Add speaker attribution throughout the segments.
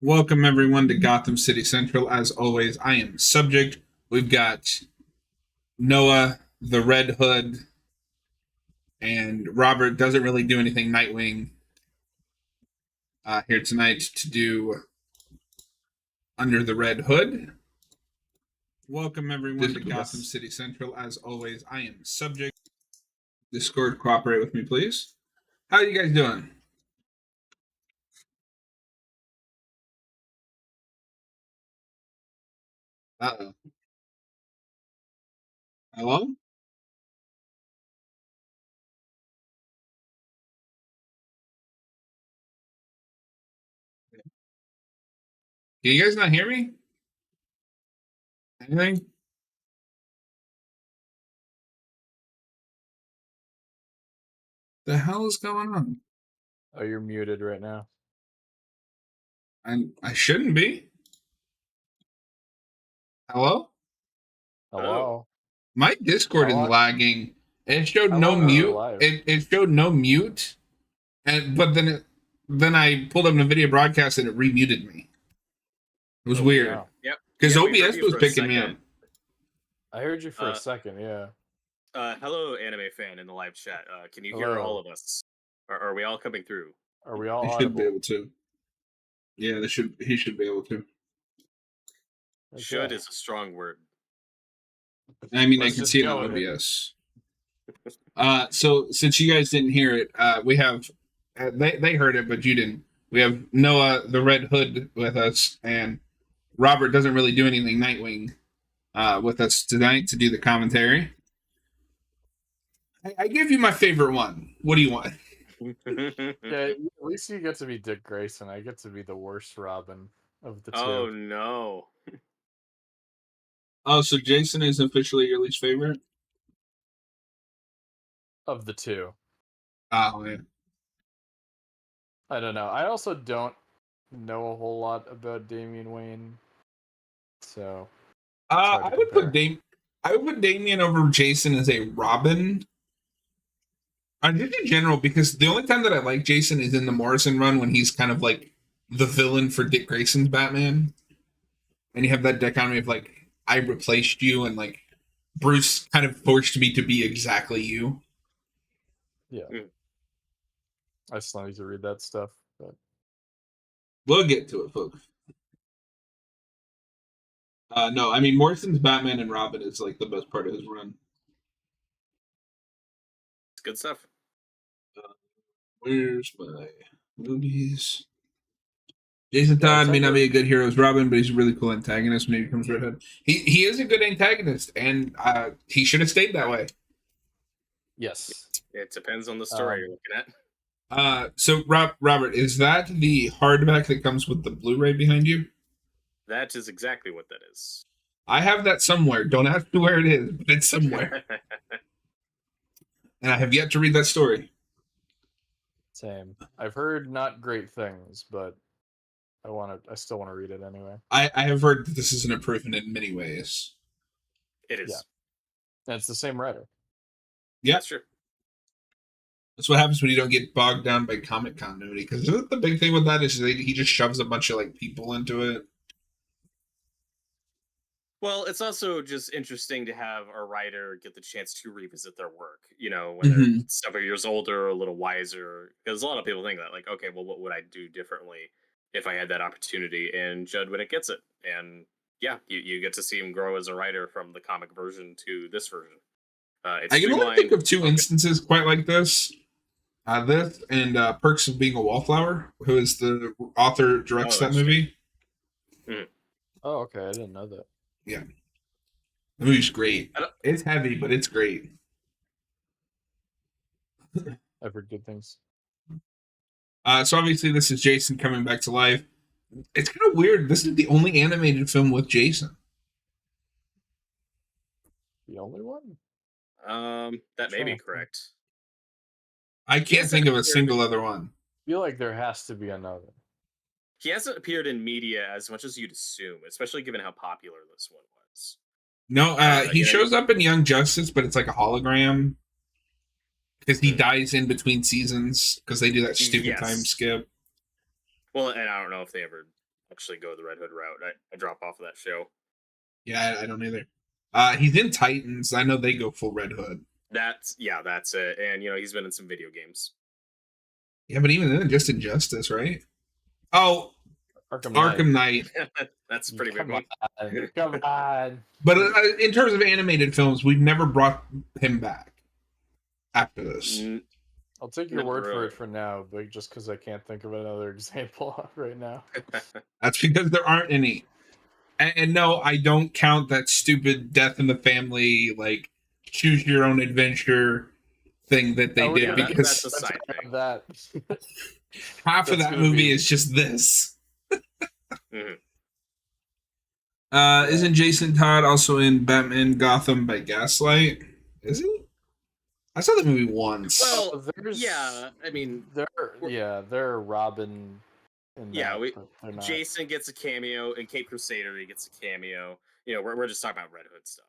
Speaker 1: Welcome everyone to Gotham City Central. As always, I am Subject. We've got Noah, the Red Hood, and Robert doesn't really do anything Nightwing here tonight to do Under the Red Hood. Welcome everyone to Gotham City Central. As always, I am Subject. Discord, cooperate with me, please. How are you guys doing? Uh-oh. Hello? Can you guys not hear me? Anything? The hell is going on?
Speaker 2: Oh, you're muted right now.
Speaker 1: I shouldn't be. Hello?
Speaker 2: Hello?
Speaker 1: My Discord is lagging. It showed no mute. It showed no mute, but then I pulled up the video broadcast and it remuted me. It was weird.
Speaker 2: Wow.
Speaker 3: Yep.
Speaker 1: Because OBS was picking me up.
Speaker 2: I heard you for a second. Yeah.
Speaker 3: Hello, anime fan in the live chat. Can you hear all of us? Are we all coming through?
Speaker 2: Are we all?
Speaker 1: He should be able to. Yeah, he should be able to.
Speaker 3: Okay. Should is a strong word.
Speaker 1: I mean, I can see it on OBS. So since you guys didn't hear it, we have they heard it, but you didn't. We have Noah, the Red Hood, with us, and Robert doesn't really do anything Nightwing with us tonight to do the commentary. I give you my favorite one. What do you want?
Speaker 2: Yeah, at least you get to be Dick Grayson. I get to be the worst Robin of the two.
Speaker 3: Oh no.
Speaker 1: Oh, so Jason is officially your least favorite?
Speaker 2: Of the two.
Speaker 1: Oh, yeah.
Speaker 2: I don't know. I also don't know a whole lot about Damian Wayne. So
Speaker 1: I would put Damian over Jason as a Robin. Just in general, because the only time that I like Jason is in the Morrison run when he's kind of like the villain for Dick Grayson's Batman. And you have that dichotomy of like, I replaced you, and like Bruce kind of forced me to be exactly you.
Speaker 2: Yeah. I still need to read that stuff, but
Speaker 1: we'll get to it, folks. No, I mean Morrison's Batman and Robin is like the best part of his run.
Speaker 3: It's good stuff.
Speaker 1: Where's my movies? Jason Todd may not be a good hero as Robin, but he's a really cool antagonist when he becomes Red Hood. He is a good antagonist, and he should have stayed that way.
Speaker 2: Yes.
Speaker 3: It depends on the story you're looking at.
Speaker 1: So Robert, is that the hardback that comes with the Blu-ray behind you?
Speaker 3: That is exactly what that is.
Speaker 1: I have that somewhere. Don't ask me where it is, but it's somewhere. And I have yet to read that story.
Speaker 2: Same. I've heard not great things, but I still want to read it anyway.
Speaker 1: I have heard that this is an improvement in many ways.
Speaker 3: It is.
Speaker 2: Yeah. And it's the same writer.
Speaker 1: Yeah.
Speaker 3: That's true.
Speaker 1: That's what happens when you don't get bogged down by comic continuity. Because the big thing with that is he just shoves a bunch of like people into it.
Speaker 3: Well, it's also just interesting to have a writer get the chance to revisit their work, when they're several years older or a little wiser. Because a lot of people think that, like, okay, well, what would I do differently if I had that opportunity? And Judd Winnick gets it. And yeah, you get to see him grow as a writer from the comic version to this version.
Speaker 1: I can only think of two instances quite like this. This and Perks of Being a Wallflower, who is the author, directs that movie.
Speaker 2: Oh, okay. I didn't know that.
Speaker 1: Yeah. The movie's great. It's heavy, but it's great.
Speaker 2: I've heard good things.
Speaker 1: So obviously this is Jason coming back to life. It's kind of weird. This is the only animated film with Jason.
Speaker 2: The only one?
Speaker 3: That may be correct.
Speaker 1: I can't think of a single other one.
Speaker 2: I feel like there has to be another.
Speaker 3: He hasn't appeared in media as much as you'd assume, especially given how popular this one was.
Speaker 1: No, he shows up in Young Justice, but it's like a hologram. Because he dies in between seasons, because they do that stupid time skip.
Speaker 3: Well, and I don't know if they ever actually go the Red Hood route. I drop off of that show.
Speaker 1: Yeah, I don't either. He's in Titans. I know they go full Red Hood.
Speaker 3: That's it. And he's been in some video games.
Speaker 1: Yeah, but even then, just Injustice, right? Oh, Arkham Knight.
Speaker 3: That's a pretty big
Speaker 2: Come
Speaker 3: one.
Speaker 2: on. Come on.
Speaker 1: But in terms of animated films, we've never brought him back after this.
Speaker 2: I'll take your
Speaker 3: Not
Speaker 2: word for
Speaker 3: really.
Speaker 2: it for now, but just because I can't think of another example right now.
Speaker 1: That's because there aren't any. And no, I don't count that stupid Death in the Family, like choose your own adventure thing that they did,
Speaker 3: yeah,
Speaker 1: because
Speaker 3: that's a side thing.
Speaker 2: That
Speaker 1: half of
Speaker 2: that's
Speaker 1: that
Speaker 2: gonna
Speaker 1: movie
Speaker 2: be-
Speaker 1: is just this.
Speaker 3: Mhm.
Speaker 1: Isn't Jason Todd also in Batman Gotham by Gaslight? Is he? I saw the movie once.
Speaker 3: Well,
Speaker 2: there's
Speaker 3: yeah, I mean,
Speaker 2: they're Robin. In
Speaker 3: yeah,
Speaker 2: that, but they're not.
Speaker 3: Jason gets a cameo, and Cape Crusader he gets a cameo. We're just talking about Red Hood stuff.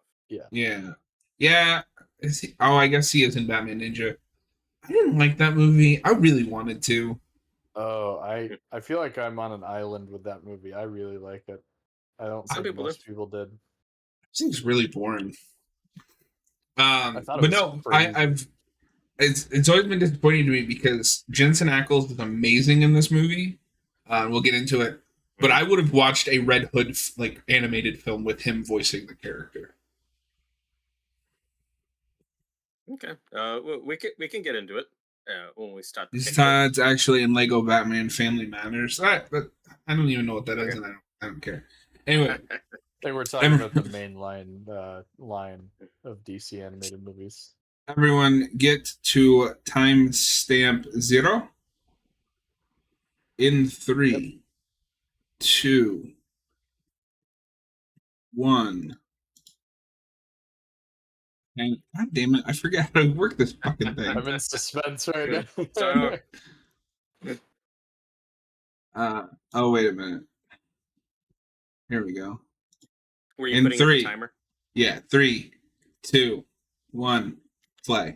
Speaker 1: Yeah. Is he? Oh, I guess he is in Batman Ninja. I didn't like that movie. I really wanted to.
Speaker 2: Oh, I feel like I'm on an island with that movie. I really like it. I don't
Speaker 3: Some
Speaker 2: think
Speaker 3: people
Speaker 2: most
Speaker 3: do.
Speaker 2: people did.
Speaker 1: It seems really boring.
Speaker 2: I thought it
Speaker 1: But
Speaker 2: was
Speaker 1: no,
Speaker 2: crazy.
Speaker 1: I've it's always been disappointing to me because Jensen Ackles is amazing in this movie. We'll get into it, but I would have watched a Red Hood like animated film with him voicing the character.
Speaker 3: Okay, we can get into it when we start. The
Speaker 1: These
Speaker 3: picture.
Speaker 1: Todd's actually in Lego Batman Family Matters. But I don't even know what that is,
Speaker 3: Okay.
Speaker 1: and I don't care. Anyway,
Speaker 2: I think we're talking about the main line of DC animated movies.
Speaker 1: everyone get to timestamp 0 in 3, 2, 1. And God damn it, I forgot how to work this fucking thing.
Speaker 2: I'm in suspense right now.
Speaker 3: So,
Speaker 1: Oh wait a minute. Here we go.
Speaker 3: were you
Speaker 1: In
Speaker 3: putting
Speaker 1: 3,
Speaker 3: in the timer?
Speaker 1: Yeah, 3, 2, 1, play.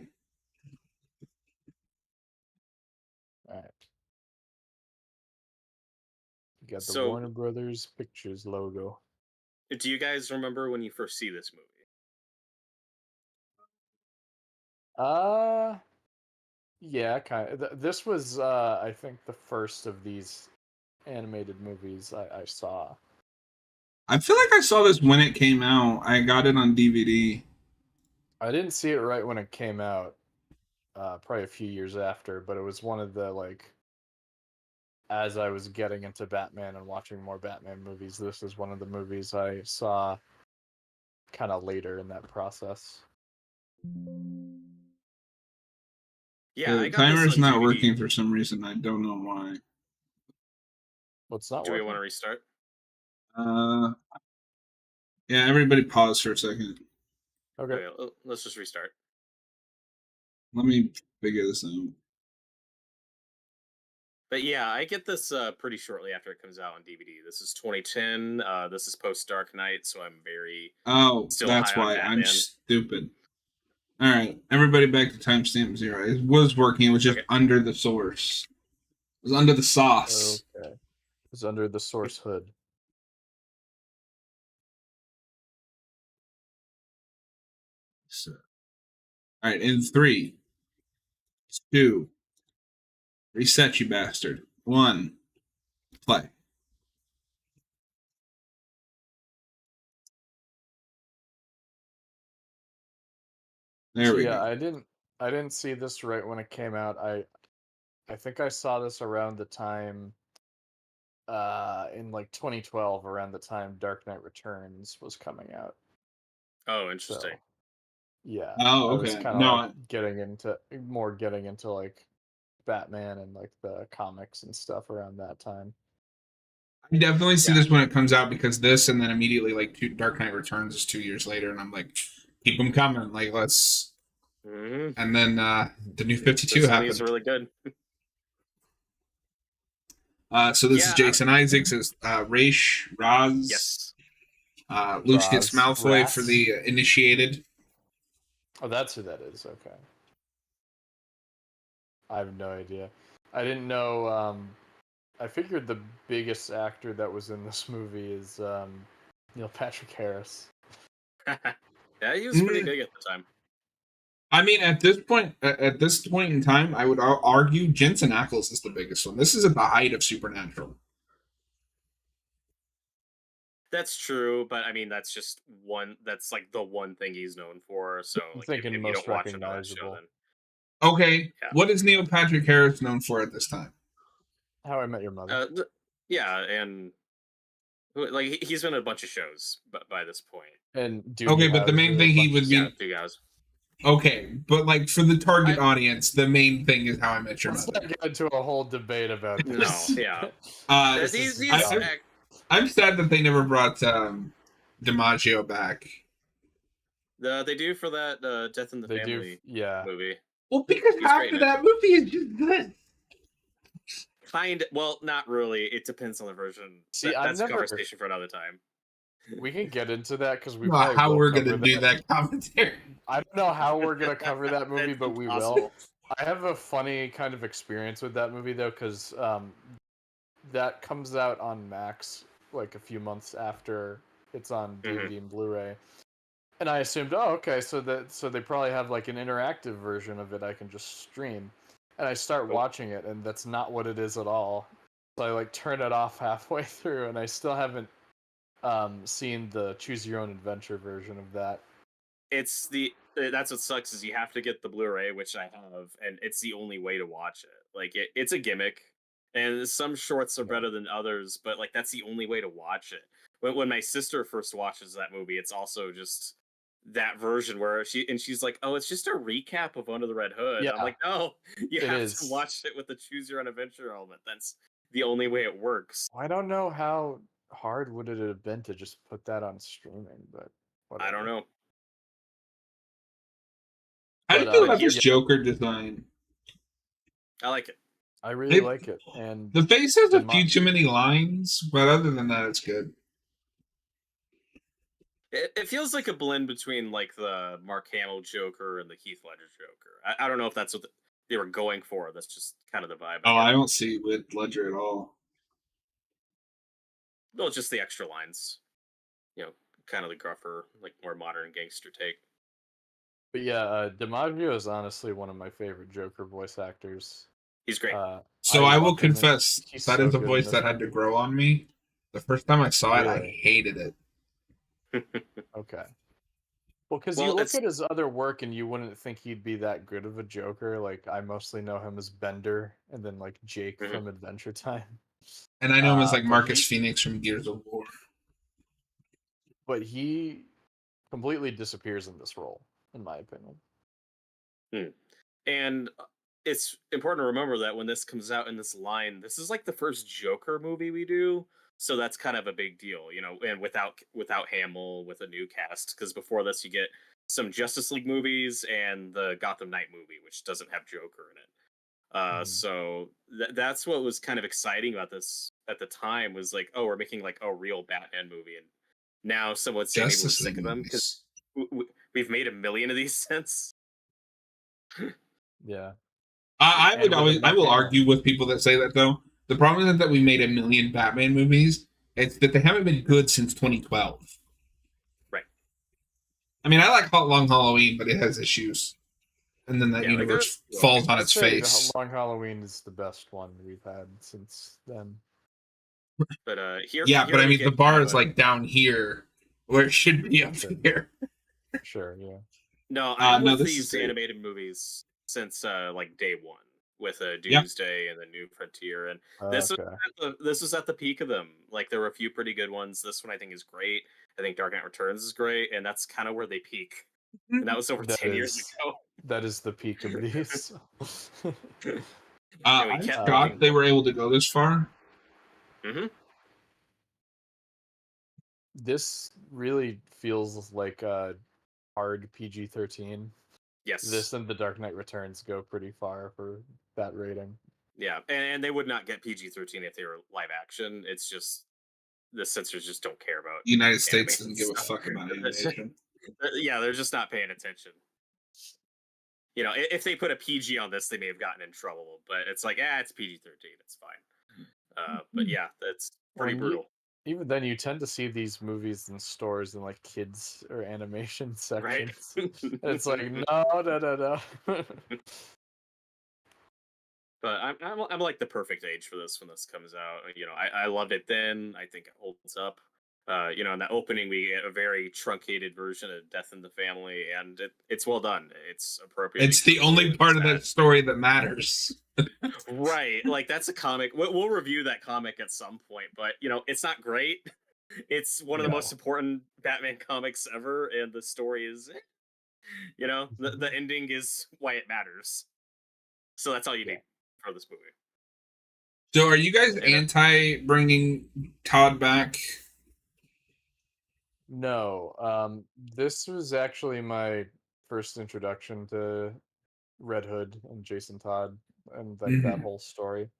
Speaker 2: All right. You got the
Speaker 3: So-
Speaker 2: Warner Brothers Pictures logo.
Speaker 3: Do you guys remember when you first see this movie?
Speaker 2: Yeah, kind of. This was, I think, the first of these animated movies I saw.
Speaker 1: I feel like I saw this when it came out. I got it on DVD.
Speaker 2: I didn't see it right when it came out, probably a few years after, but it was one of the, like, as I was getting into Batman and watching more Batman movies, this is one of the movies I saw kind of later in that process.
Speaker 3: Yeah, I
Speaker 1: The
Speaker 3: got
Speaker 1: timer's
Speaker 3: this on
Speaker 1: not
Speaker 3: DVD.
Speaker 1: working for some reason. I don't know why.
Speaker 2: What's not
Speaker 3: Do we
Speaker 2: working?
Speaker 3: want to restart?
Speaker 1: Yeah, everybody pause for a second.
Speaker 2: Okay.
Speaker 3: Let's just restart.
Speaker 1: Let me figure this out.
Speaker 3: But yeah, I get this pretty shortly after it comes out on DVD. This is 2010. This is post Dark Knight, so I'm very
Speaker 1: Oh,
Speaker 3: Still
Speaker 1: that's
Speaker 3: high on
Speaker 1: why I'm
Speaker 3: Batman.
Speaker 1: stupid. All right, everybody back to timestamp 0. It was working. It was just
Speaker 3: Okay.
Speaker 1: under the source. It was under the sauce.
Speaker 2: Okay. It's under the source hood.
Speaker 1: So, all right, in 3, 2, reset, you bastard. 1, play. There
Speaker 2: So
Speaker 1: we
Speaker 2: yeah,
Speaker 1: go.
Speaker 2: I didn't see this right when it came out. I think I saw this around the time in like 2012, around the time Dark Knight Returns was coming out.
Speaker 3: Oh, interesting.
Speaker 2: So yeah,
Speaker 1: Oh,
Speaker 2: I was
Speaker 1: okay.
Speaker 2: kind of
Speaker 1: No,
Speaker 2: like getting into like Batman and like the comics and stuff around that time.
Speaker 1: I definitely see
Speaker 3: Yeah.
Speaker 1: this when it comes out, because this and then immediately like Dark Knight Returns is 2 years later, and I'm like, keep them coming. Like, let's.
Speaker 3: Mm-hmm.
Speaker 1: And then the new 52
Speaker 3: This
Speaker 1: happened.
Speaker 3: is really good.
Speaker 1: So this is
Speaker 3: Yeah,
Speaker 1: Jason Isaacs as Raish Raz.
Speaker 3: Yes.
Speaker 1: Lucius Malfoy
Speaker 2: Raz.
Speaker 1: for the initiated.
Speaker 2: Oh, that's who that is. Okay. I have no idea. I didn't know. I figured the biggest actor that was in this movie is Neil Patrick Harris.
Speaker 3: Yeah, he was pretty
Speaker 1: Mm.
Speaker 3: big at the time.
Speaker 1: I mean, at this point in time, I would argue Jensen Ackles is the biggest one. This is at the height of Supernatural.
Speaker 3: That's true, but I mean, that's just one. That's like the one thing he's known for. So,
Speaker 2: I'm
Speaker 3: like,
Speaker 2: thinking
Speaker 3: if you
Speaker 2: most
Speaker 3: don't watch another show,
Speaker 2: recognizable.
Speaker 3: then
Speaker 1: Okay,
Speaker 3: yeah.
Speaker 1: what is Neil Patrick Harris known for at this time?
Speaker 2: How I Met Your Mother.
Speaker 3: Yeah, and like he's been in a bunch of shows, but by this point,
Speaker 2: And
Speaker 1: Okay,
Speaker 2: Doogie
Speaker 1: but the main
Speaker 2: Howser,
Speaker 1: thing
Speaker 2: a
Speaker 1: he
Speaker 2: bunch
Speaker 1: would
Speaker 2: of
Speaker 1: be
Speaker 3: yeah, two guys.
Speaker 1: okay, but like for the target
Speaker 3: I-
Speaker 1: audience, the main thing is How I Met Your
Speaker 2: Let's
Speaker 1: Mother.
Speaker 2: not get into a whole debate about
Speaker 3: No,
Speaker 2: this.
Speaker 3: yeah.
Speaker 2: This
Speaker 3: These,
Speaker 2: is
Speaker 3: these
Speaker 2: dumb.
Speaker 1: I'm sad that they never brought DiMaggio back.
Speaker 3: they do for that Death in the
Speaker 2: They do,
Speaker 3: Family
Speaker 2: yeah.
Speaker 3: movie.
Speaker 1: Well, because
Speaker 3: He's
Speaker 1: half
Speaker 3: great
Speaker 1: of
Speaker 3: in it.
Speaker 1: that movie is just good.
Speaker 3: Well, not really. It depends on the version.
Speaker 2: See,
Speaker 3: That's a conversation for another time.
Speaker 2: We can get into that because we
Speaker 1: Not
Speaker 2: probably
Speaker 1: how
Speaker 2: will
Speaker 1: we're
Speaker 2: cover
Speaker 1: gonna do that commentary.
Speaker 2: I don't know how we're gonna cover that movie,
Speaker 3: That's
Speaker 2: but we will.
Speaker 3: impossible.
Speaker 2: I have a funny kind of experience with that movie though, because that comes out on Max like a few months after it's on DVD and Blu-ray, and I assumed, oh, okay, so they probably have like an interactive version of it I can just stream, and I start watching it, and that's not what it is at all. So I like turn it off halfway through, and I still haven't seen the Choose Your Own Adventure version of that.
Speaker 3: That's what sucks is you have to get the Blu-ray, which I have, and it's the only way to watch it. Like it's a gimmick, and some shorts are better than others, but like that's the only way to watch it. When my sister first watches that movie, it's also just that version where she's like, "Oh, it's just a recap of Under the Red Hood."
Speaker 2: Yeah.
Speaker 3: I'm like, "No, you have
Speaker 2: is.
Speaker 3: to watch it with the Choose Your Own Adventure element. That's the only way it works."
Speaker 2: I don't know how hard would it have been to just put that on streaming, but whatever.
Speaker 3: I don't know.
Speaker 1: How do you
Speaker 2: But,
Speaker 1: feel about
Speaker 3: here-
Speaker 1: this Joker design?
Speaker 3: I like it.
Speaker 2: I really like it, and
Speaker 1: The face has a
Speaker 2: the
Speaker 1: few too many lines, but other than that, it's good.
Speaker 3: It feels like a blend between like the Mark Hamill Joker and the Heath Ledger Joker. I don't know if that's what they were going for. That's just kind of the vibe.
Speaker 1: Oh, I don't see it with Ledger at all.
Speaker 3: Well, just the extra lines. You know, kind of the gruffer, like more modern gangster take.
Speaker 2: But yeah, DiMaggio is honestly one of my favorite Joker voice actors.
Speaker 3: He's great.
Speaker 1: So I will
Speaker 2: love him, and
Speaker 1: confess
Speaker 2: he's
Speaker 1: that
Speaker 2: so
Speaker 1: is a
Speaker 2: good in
Speaker 1: voice
Speaker 2: this
Speaker 1: that had to
Speaker 2: movie.
Speaker 1: grow on me. The first time I saw it, I
Speaker 2: Really?
Speaker 1: hated it.
Speaker 2: Okay. Well, because
Speaker 3: Well,
Speaker 2: you look
Speaker 3: it's-
Speaker 2: at his other work and you wouldn't think he'd be that good of a Joker. Like, I mostly know him as Bender and then like Jake
Speaker 3: Mhm.
Speaker 2: from Adventure Time.
Speaker 1: And I know him as like
Speaker 2: but
Speaker 1: Marcus
Speaker 2: he-
Speaker 1: Phoenix from Gears of War.
Speaker 2: But he completely disappears in this role, in my opinion.
Speaker 3: And it's important to remember that when this comes out in this line, this is like the first Joker movie we do. So that's kind of a big deal, you know, and without Hamill, with a new cast, because before this you get some Justice League movies and the Gotham Knight movie, which doesn't have Joker in it. So that's what was kind of exciting about this at the time, was like, oh, we're making like a real Batman movie, and now some would say maybe we're
Speaker 1: Justice
Speaker 3: sick
Speaker 1: League
Speaker 3: of them because
Speaker 1: movies.
Speaker 3: we've made a million of these since.
Speaker 2: Yeah.
Speaker 1: I
Speaker 2: And with
Speaker 1: will
Speaker 2: Mark Hamill.
Speaker 1: argue with people that say that though. The problem isn't that we made a million Batman movies; it's that they haven't been good since 2012.
Speaker 3: Right.
Speaker 1: I mean, I like Long Halloween, but it has issues, and then that
Speaker 3: Yeah, like
Speaker 1: universe
Speaker 3: there's-
Speaker 1: falls on
Speaker 2: I'd
Speaker 1: its
Speaker 2: say
Speaker 1: face.
Speaker 2: Long Halloween is the best one we've had since then.
Speaker 3: But here,
Speaker 1: Yeah,
Speaker 3: here
Speaker 1: but I
Speaker 3: we
Speaker 1: mean, the
Speaker 3: get
Speaker 1: bar
Speaker 3: kind
Speaker 1: is
Speaker 3: of a-
Speaker 1: like down here, where it should be up
Speaker 2: Sure.
Speaker 1: here.
Speaker 2: Sure, yeah.
Speaker 3: No, I'm
Speaker 1: no,
Speaker 3: with
Speaker 1: this
Speaker 3: these
Speaker 1: is great.
Speaker 3: animated movies since like day one, with
Speaker 1: Yep.
Speaker 3: Doomsday and the New Frontier, and this
Speaker 2: Okay.
Speaker 3: was at the peak of them. Like there were a few pretty good ones. This one I think is great. I think Dark Knight Returns is great, and that's kind of where they peak. And that was over
Speaker 2: That
Speaker 3: 10 years
Speaker 2: is-
Speaker 3: ago.
Speaker 2: That is the peak of these.
Speaker 3: And we
Speaker 1: I'm
Speaker 3: kept
Speaker 1: shocked
Speaker 3: making-
Speaker 1: they were able to go this far.
Speaker 2: This really feels like a hard PG-13.
Speaker 3: Yes.
Speaker 2: This and The Dark Knight Returns go pretty far for that rating.
Speaker 3: Yeah, and they would not get PG-13 if they were live action. It's just the censors just don't care about.
Speaker 1: The United States
Speaker 3: animated
Speaker 1: doesn't give a
Speaker 3: stuff.
Speaker 1: fuck about animation.
Speaker 3: Yeah, they're just not paying attention. You know, if they put a PG on this, they may have gotten in trouble. But it's like, it's PG-13. It's fine. But yeah, that's pretty
Speaker 2: When
Speaker 3: brutal,
Speaker 2: even then, you tend to see these movies in stores in like kids or animation
Speaker 3: right?
Speaker 2: sections. And it's like, no, no, no, no.
Speaker 3: But I'm like the perfect age for this when this comes out. I loved it then. I think it holds up. In that opening, we get a very truncated version of Death in the Family, and it's well done. It's appropriately
Speaker 1: It's the
Speaker 3: brutal
Speaker 1: only
Speaker 3: and
Speaker 1: part of
Speaker 3: sad.
Speaker 1: that story that matters.
Speaker 3: Right, like that's a comic. We'll review that comic at some point, but it's not great. It's one of the
Speaker 1: No.
Speaker 3: most important Batman comics ever, and the story is, the ending is why it matters. So that's all you
Speaker 2: Yeah.
Speaker 3: need for this movie.
Speaker 1: So are you guys
Speaker 3: And,
Speaker 1: anti bringing Todd back?
Speaker 2: No, this was actually my first introduction to Red Hood and Jason Todd and like that
Speaker 1: Mhm.
Speaker 2: whole story.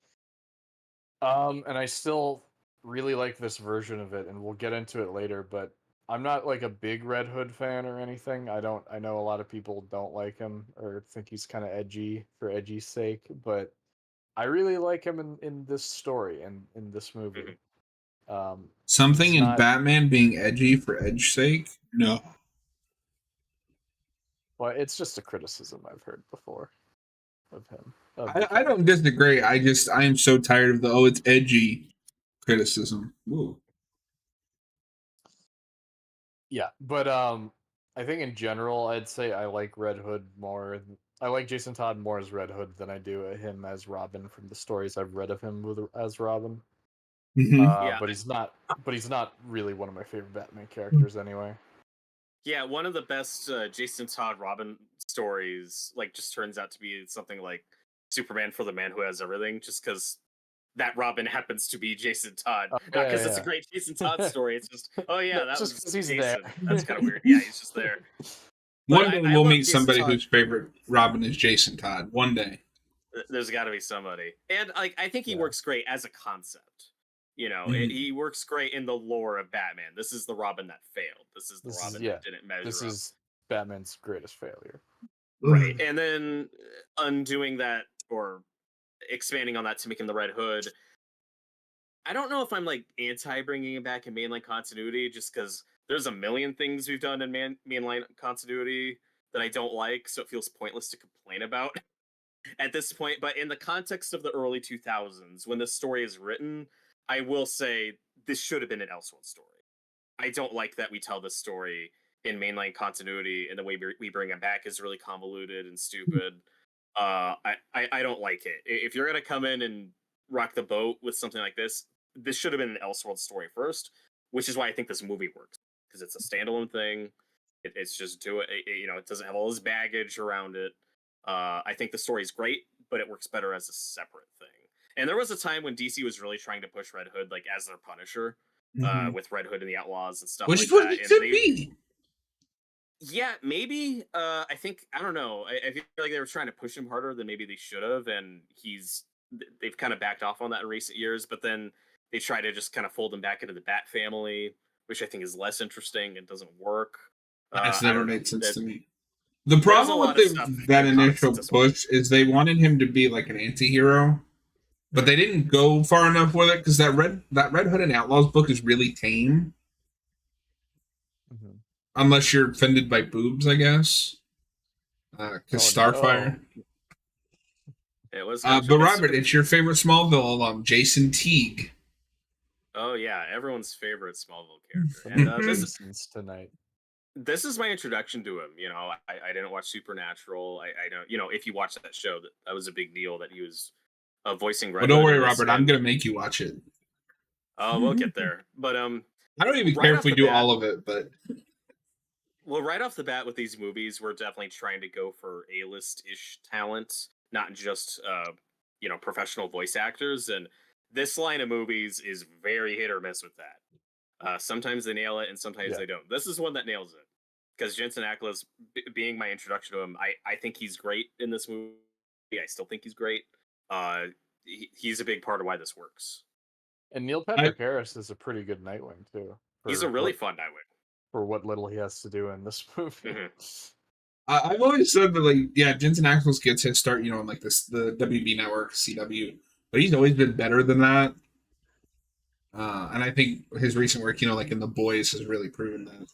Speaker 2: And I still really like this version of it, and we'll get into it later, but I'm not like a big Red Hood fan or anything. I know a lot of people don't like him or think he's kind of edgy for edgy's sake, but I really like him in this story and in this movie.
Speaker 1: Something
Speaker 2: He's
Speaker 1: in
Speaker 2: not,
Speaker 1: Batman being edgy for edge's sake? No.
Speaker 2: well, it's just a criticism I've heard before of him. Of the
Speaker 1: I don't
Speaker 2: character.
Speaker 1: disagree. I am so tired of the it's edgy criticism. Ooh.
Speaker 2: Yeah, but I think in general, I'd say I like Red Hood more. I like Jason Todd more as Red Hood than I do him as Robin from the stories I've read of him as Robin.
Speaker 1: Mm-hmm.
Speaker 3: yeah,
Speaker 2: But he's not. But he's not really one of my favorite Batman characters anyway.
Speaker 3: yeah, one of the best Jason Todd Robin stories, like, just turns out to be something like Superman for the Man Who Has Everything, just because that Robin happens to be Jason Todd,
Speaker 2: Oh,
Speaker 3: not because it's a
Speaker 2: yeah,
Speaker 3: great Jason Todd
Speaker 2: yeah.
Speaker 3: story. It's just, oh
Speaker 2: No,
Speaker 3: yeah, that
Speaker 2: just
Speaker 3: was
Speaker 2: because he's there.
Speaker 3: Jason. That's kind of weird. Yeah, he's just there. But
Speaker 1: One day
Speaker 3: I
Speaker 1: we'll
Speaker 3: love
Speaker 1: meet
Speaker 3: Jason
Speaker 1: somebody
Speaker 3: Todd.
Speaker 1: whose favorite Robin is Jason Todd. One day.
Speaker 3: There's got to be somebody, and like I think he
Speaker 2: Yeah.
Speaker 3: works great as a concept.
Speaker 1: Mhm.
Speaker 3: He works great in the lore of Batman. This is the Robin that failed. This is the
Speaker 2: This is
Speaker 3: Robin
Speaker 2: yeah.
Speaker 3: that didn't measure
Speaker 2: This
Speaker 3: up.
Speaker 2: is Batman's greatest failure.
Speaker 3: Right, and then undoing that or expanding on that to make him the Red Hood. I don't know if I'm like anti bringing him back in mainline continuity, just because there's a million things we've done in mainline continuity that I don't like, so it feels pointless to complain about at this point. But in the context of the early 2000s, when this story is written, I will say this should have been an Elseworld story. I don't like that we tell this story in mainline continuity, and the way we bring it back is really convoluted and stupid. I don't like it. If you're gonna come in and rock the boat with something like this should have been an Elseworld story first, which is why I think this movie works, because it's a standalone thing. It's just it doesn't have all this baggage around it. I think the story's great, but it works better as a separate thing. And there was a time when DC was really trying to push Red Hood like as their Punisher,
Speaker 1: Mhm.
Speaker 3: with Red Hood and the Outlaws and stuff
Speaker 1: Which
Speaker 3: like
Speaker 1: is what
Speaker 3: that.
Speaker 1: he
Speaker 3: And
Speaker 1: should
Speaker 3: they,
Speaker 1: be.
Speaker 3: yeah, maybe. I think I don't know. I feel like they were trying to push him harder than maybe they should have, and they've kind of backed off on that in recent years. But then they try to just kind of fold him back into the Bat family, which I think is less interesting and doesn't work.
Speaker 1: That's
Speaker 3: I
Speaker 1: never
Speaker 3: don't know.
Speaker 1: made sense to me. The
Speaker 3: There's a
Speaker 1: problem with
Speaker 3: lot of stuff
Speaker 1: that
Speaker 3: in comics that
Speaker 1: initial
Speaker 3: doesn't work.
Speaker 1: push is they wanted him to be like an anti-hero, but they didn't go far enough with it because that Red Hood and Outlaws book is really tame,
Speaker 2: Mm-hmm.
Speaker 1: unless you're offended by boobs, I guess. Because
Speaker 2: Oh
Speaker 1: Starfire.
Speaker 2: no!
Speaker 3: It was
Speaker 1: But
Speaker 3: it's
Speaker 1: Robert, it's your favorite Smallville alum, Jason Teague.
Speaker 3: oh yeah, everyone's favorite Smallville character,
Speaker 2: Some
Speaker 3: and
Speaker 1: Mhm.
Speaker 2: Jasons tonight.
Speaker 3: this is my introduction to him. I didn't watch Supernatural. I don't. If you watch that show, that was a big deal that he was voicing
Speaker 1: Well,
Speaker 3: Red
Speaker 1: don't
Speaker 3: Hood
Speaker 1: worry,
Speaker 3: in this.
Speaker 1: Robert. I'm
Speaker 3: And
Speaker 1: gonna make you watch it.
Speaker 3: we'll get there. But
Speaker 1: I don't even
Speaker 3: right
Speaker 1: care
Speaker 3: off
Speaker 1: if we
Speaker 3: the
Speaker 1: do
Speaker 3: bat,
Speaker 1: all of it, but
Speaker 3: well, right off the bat with these movies, we're definitely trying to go for A-list ish talent, not just professional voice actors. And this line of movies is very hit or miss with that. Sometimes they nail it, and sometimes
Speaker 2: Yeah.
Speaker 3: they don't. This is one that nails it, because Jensen Ackles, being my introduction to him, I think he's great in this movie. I still think he's great. He's a big part of why this works.
Speaker 2: And Neil
Speaker 1: I
Speaker 2: Patrick Harris is a pretty good Nightwing too.
Speaker 3: He's a really fun Nightwing.
Speaker 2: For what little he has to do in this movie.
Speaker 3: Mhm.
Speaker 1: I've always said that, like, yeah, Jensen Ackles gets his start, on like the WB network, CW, but he's always been better than that. And I think his recent work, like in The Boys, has really proven that.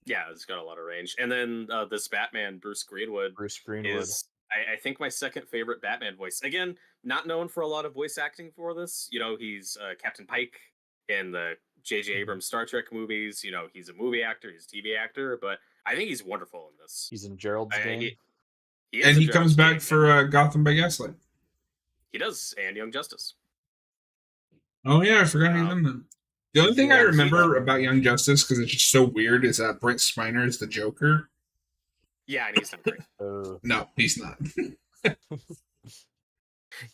Speaker 3: Yeah, it's got a lot of range. And then this Batman, Bruce Greenwood,
Speaker 2: Bruce Greenwood.
Speaker 3: is I think my second favorite Batman voice. Again, not known for a lot of voice acting for this. He's Captain Pike in the J.J. Abrams Star Trek movies. He's a movie actor, he's a TV actor, but I think he's wonderful in this.
Speaker 2: He's in Gerald's Game.
Speaker 3: He
Speaker 1: And
Speaker 3: is in
Speaker 1: he comes
Speaker 3: Gerald's
Speaker 1: back
Speaker 3: Game,
Speaker 1: for Gotham by Gaslight.
Speaker 3: he does, and Young Justice.
Speaker 1: Oh yeah, I forgot he's in them. The only thing I
Speaker 2: Yeah,
Speaker 1: remember about Young Justice, because it's just so weird, is that Brent Spiner is the Joker.
Speaker 3: Yeah, and he's not great.
Speaker 1: No, he's not.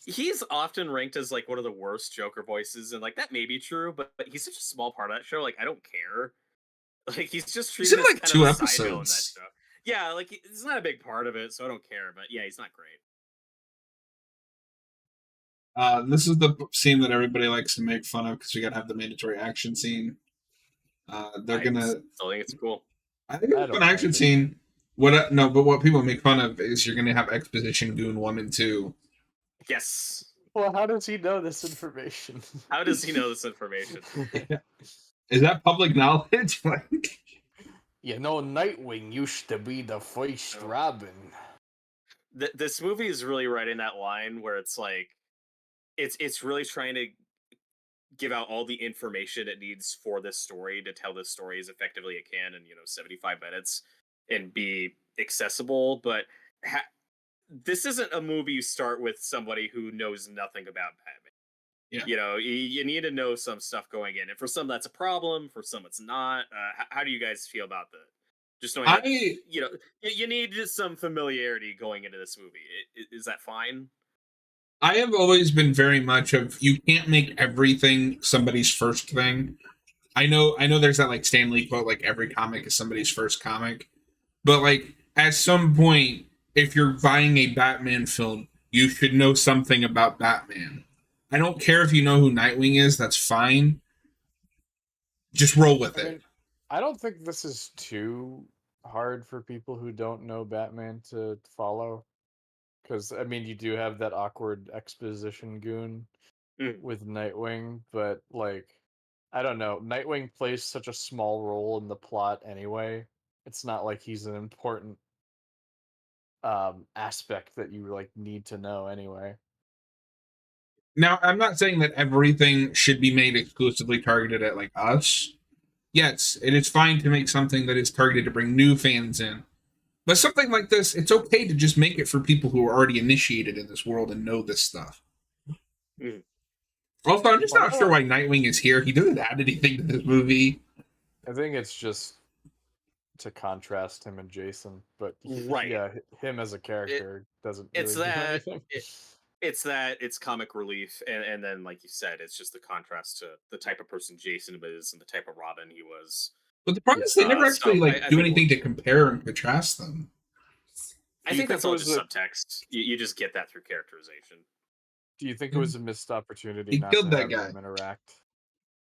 Speaker 3: He's often ranked as like one of the worst Joker voices, and like that may be true, but he's such a small part of that show. Like I don't care. Like he's just
Speaker 1: He's
Speaker 3: treated
Speaker 1: in,
Speaker 3: as
Speaker 1: like,
Speaker 3: kind
Speaker 1: 2
Speaker 3: of a side note in that
Speaker 1: episodes.
Speaker 3: show. Yeah, like it's not a big part of it, so I don't care. But yeah, he's not great.
Speaker 1: This is the scene that everybody likes to make fun of because we gotta have the mandatory action scene. They're
Speaker 3: I
Speaker 1: gonna.
Speaker 3: still think it's cool.
Speaker 1: I think
Speaker 2: I
Speaker 1: it's
Speaker 2: don't
Speaker 1: an action
Speaker 2: like it.
Speaker 1: scene. No, but what people make fun of is you're gonna have exposition Goon 1 and 2.
Speaker 3: Yes.
Speaker 2: Well, how does he know this information?
Speaker 3: How does he know this information?
Speaker 1: Is that public knowledge? Like,
Speaker 2: Nightwing used to be the first Robin.
Speaker 3: This movie is really right in that line where it's like, it's really trying to give out all the information it needs for this story to tell this story as effectively it can in 75 minutes and be accessible. But this isn't a movie you start with somebody who knows nothing about Batman.
Speaker 1: Yeah.
Speaker 3: You need to know some stuff going in, and for some that's a problem, for some it's not. How do you guys feel about that? Just knowing that you need just some familiarity going into this movie. Is that fine?
Speaker 1: I have always been very much of you can't make everything somebody's first thing. I know there's that like Stan Lee quote, like every comic is somebody's first comic. But like at some point, if you're buying a Batman film, you should know something about Batman. I don't care if you know who Nightwing is, that's fine. Just roll with it.
Speaker 2: I don't think this is too hard for people who don't know Batman to follow. Because, I mean, you do have that awkward exposition goon with Nightwing, but, like, I don't know. Nightwing plays such a small role in the plot anyway. It's not like he's an important aspect that you, like, need to know anyway.
Speaker 1: Now, I'm not saying that everything should be made exclusively targeted at like us. Yes, it is fine to make something that is targeted to bring new fans in. But something like this, it's okay to just make it for people who are already initiated in this world and know this stuff.
Speaker 3: Mm.
Speaker 1: Also, I'm just not sure why Nightwing is here. He doesn't add anything to this movie.
Speaker 2: I think it's just to contrast him and Jason, but
Speaker 3: Right.
Speaker 2: yeah, him as a character doesn't really
Speaker 3: It's
Speaker 2: do
Speaker 3: that
Speaker 2: anything.
Speaker 3: it's comic relief, and then like you said, it's just the contrast to the type of person Jason was and the type of Robin he was.
Speaker 1: But the problem is they never actually
Speaker 3: I
Speaker 1: do
Speaker 3: think
Speaker 1: anything to compare and contrast them.
Speaker 3: I think that's all just subtext. You just get that through characterization.
Speaker 2: Do you think it was a missed opportunity
Speaker 1: He
Speaker 2: not
Speaker 1: killed
Speaker 2: to
Speaker 1: that
Speaker 2: have
Speaker 1: guy.
Speaker 2: them interact?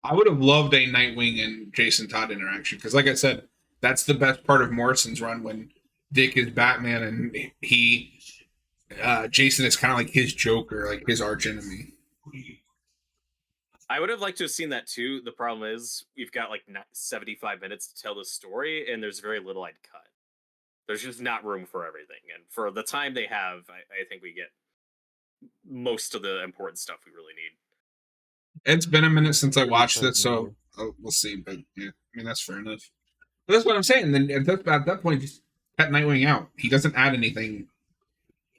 Speaker 1: I would have loved a Nightwing and Jason Todd interaction because, like I said, that's the best part of Morrison's run when Dick is Batman and Jason is kind of like his Joker, like his archenemy.
Speaker 3: I would have liked to have seen that too. The problem is we've got like 75 minutes to tell this story, and there's very little I'd cut. There's just not room for everything, and for the time they have, I think we get most of the important stuff we really need.
Speaker 1: It's been a minute since I watched it, so we'll see. But yeah, I mean that's fair enough. But that's what I'm saying. Then at that point, just cut Nightwing out. He doesn't add anything.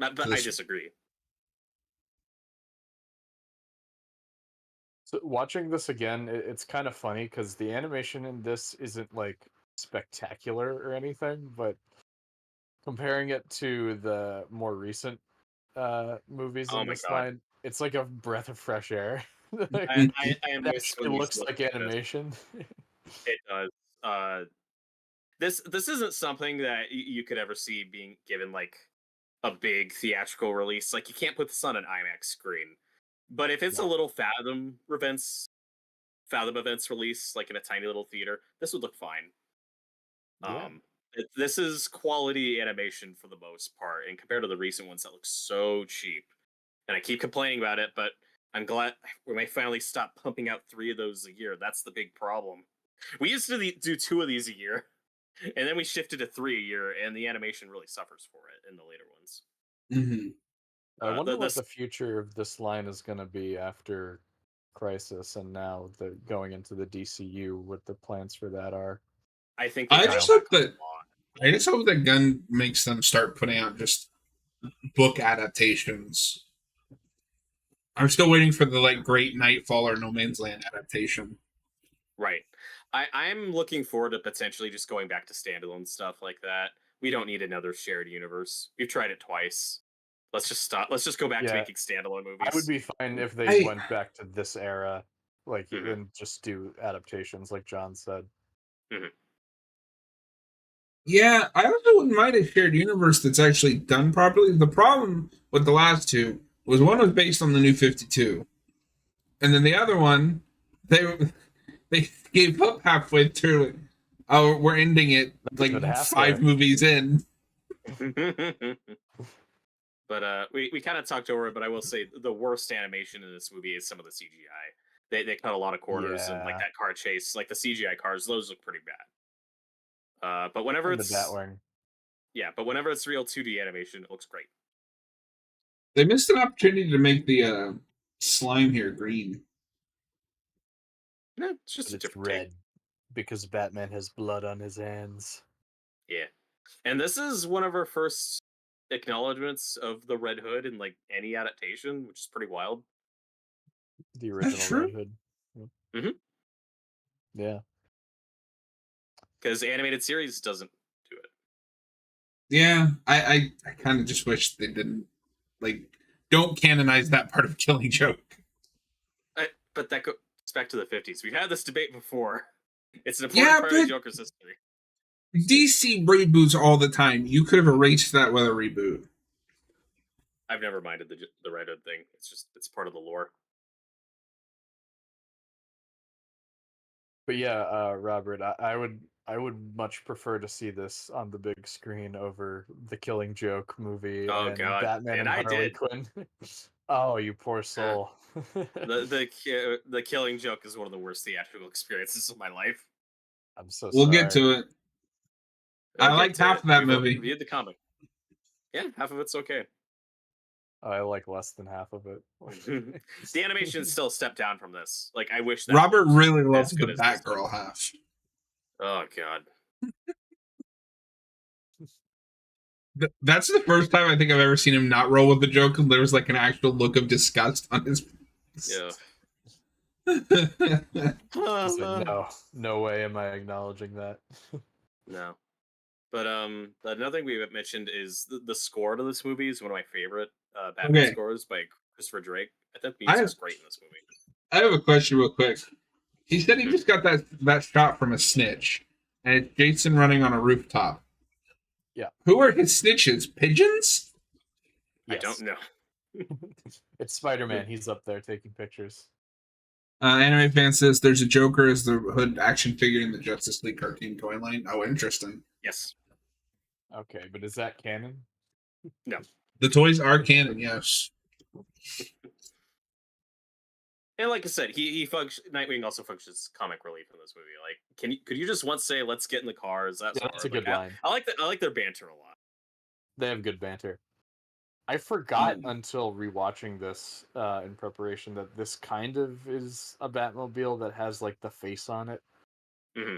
Speaker 3: But I disagree.
Speaker 2: So watching this again, it's kind of funny because the animation in this isn't like spectacular or anything, but comparing it to the more recent movies in this line, it's like a breath of fresh air. Like,
Speaker 3: I am
Speaker 2: it looks like animation.
Speaker 3: It does. This isn't something that you could ever see being given like a big theatrical release. Like you can't put this on an IMAX screen. But if it's a little Fathom events release, like in a tiny little theater, this would look fine.
Speaker 2: Yeah.
Speaker 3: This is quality animation for the most part, and compared to the recent ones that look so cheap. And I keep complaining about it, but I'm glad we may finally stop pumping out 3 of those a year. That's the big problem. We used to do 2 of these a year, and then we shifted to 3 a year, and the animation really suffers for it in the later ones.
Speaker 1: Mm-hmm.
Speaker 2: I wonder what
Speaker 3: The
Speaker 2: the future of this line is going to be after Crisis, and now the going into the DCU. What the plans for that are?
Speaker 3: I think they
Speaker 1: I
Speaker 3: cut
Speaker 1: just
Speaker 3: back
Speaker 1: hope
Speaker 3: a
Speaker 1: that
Speaker 3: lot.
Speaker 1: I just hope that Gunn makes them start putting out just book adaptations. I'm still waiting for the like Great Nightfall or No Man's Land adaptation.
Speaker 3: Right. I'm looking forward to potentially just going back to standalone stuff like that. We don't need another shared universe. We've tried it twice. Let's just stop. Let's just go back to
Speaker 2: Yeah,
Speaker 3: making standalone
Speaker 2: I would
Speaker 3: movies.
Speaker 2: be fine if they
Speaker 1: I
Speaker 2: went back to this era, like,
Speaker 3: Mhm,
Speaker 2: and just do adaptations, like John said.
Speaker 3: mhm.
Speaker 1: Yeah, I also wouldn't mind a shared universe that's actually done properly. The problem with the last two was one was based on the New 52, and then the other one they gave up halfway through it. Oh, we're ending it
Speaker 2: Not even
Speaker 1: like
Speaker 2: halfway.
Speaker 1: 5 movies in.
Speaker 3: But we kind of talked over it. But I will say the worst animation in this movie is some of the CGI. They cut a lot of corners, and like
Speaker 2: Yeah,
Speaker 3: that car chase, like the CGI cars, those look pretty bad. But whenever
Speaker 2: and the
Speaker 3: it's
Speaker 2: Batwing.
Speaker 3: but whenever it's real 2D animation, it looks great.
Speaker 1: They missed an opportunity to make the slime here green.
Speaker 3: It's just
Speaker 2: But
Speaker 3: a
Speaker 2: it's
Speaker 3: different take.
Speaker 2: red because Batman has blood on his hands.
Speaker 3: Yeah. And this is one of our first acknowledgments of the Red Hood in like any adaptation, which is pretty wild.
Speaker 2: The
Speaker 1: That's
Speaker 2: original Red
Speaker 1: true.
Speaker 2: Hood.
Speaker 3: Mm-hmm.
Speaker 2: Yeah.
Speaker 3: Because the animated series doesn't do it.
Speaker 1: Yeah, I kind of just wish they didn't like don't canonize that part of Killing Joke.
Speaker 3: But that goes back to the 50s. We've had this debate before. It's an important
Speaker 1: Yeah,
Speaker 3: part of
Speaker 1: but
Speaker 3: Joker's history.
Speaker 1: DC reboots all the time. You could have erased that with a reboot.
Speaker 3: I've never minded the Red Hood thing. It's part of the lore.
Speaker 2: But yeah, Robert, I would much prefer to see this on the big screen over the Killing Joke movie
Speaker 3: Oh
Speaker 2: and
Speaker 3: god,
Speaker 2: Batman
Speaker 3: and
Speaker 2: and
Speaker 3: I
Speaker 2: Harley
Speaker 3: did.
Speaker 2: Quinn. Oh, you poor
Speaker 3: Uh,
Speaker 2: soul.
Speaker 3: the Killing Joke is one of the worst theatrical experiences of my life.
Speaker 2: I'm so
Speaker 1: We'll get
Speaker 2: sorry.
Speaker 1: to it.
Speaker 3: We'll
Speaker 1: I
Speaker 3: get
Speaker 1: like
Speaker 3: to
Speaker 1: half
Speaker 3: it.
Speaker 1: of that
Speaker 3: We've
Speaker 1: movie.
Speaker 3: reviewed the comic. Yeah, half of it's okay.
Speaker 2: I like less than half of it.
Speaker 3: The animation still a step down from this. Like I wish that
Speaker 1: Robert
Speaker 3: was
Speaker 1: really
Speaker 3: as
Speaker 1: loves the
Speaker 3: good as this
Speaker 1: Batgirl
Speaker 3: was.
Speaker 1: half.
Speaker 3: Oh god.
Speaker 1: That's the first time I think I've ever seen him not roll with the joke because there was like an actual look of disgust on his
Speaker 3: Yeah.
Speaker 2: He's like, no way am I acknowledging that.
Speaker 3: No. But another thing we haven't mentioned is the score to this movie is one of my favorite Batman
Speaker 1: Okay,
Speaker 3: scores by Christopher Drake. I think the
Speaker 1: I have
Speaker 3: music's great in this movie.
Speaker 1: I have a question real quick. He said he
Speaker 3: Mhm.
Speaker 1: just got that shot from a snitch, and it's Jason running on a rooftop.
Speaker 2: Yeah.
Speaker 1: Who are his snitches? Pigeons?
Speaker 3: I don't
Speaker 2: Yes.
Speaker 3: know.
Speaker 2: It's Spider-Man. He's up there taking pictures.
Speaker 1: Anime fan says there's a Joker as the Hood action figure in the Justice League cartoon toy line. Oh, interesting.
Speaker 3: Yes.
Speaker 2: Okay, but is that canon?
Speaker 3: No.
Speaker 1: The toys are canon, yes.
Speaker 3: And like I said, he functions. Nightwing also functions as comic relief in this movie. Like, could you just once say, "Let's get in the cars"? That's
Speaker 2: Yeah,
Speaker 3: hard.
Speaker 2: that's a
Speaker 3: Like,
Speaker 2: good line.
Speaker 3: I like their banter a lot.
Speaker 2: They have good banter. I forgot until rewatching this in preparation that this kind of is a Batmobile that has like the face on it.
Speaker 3: Hmm.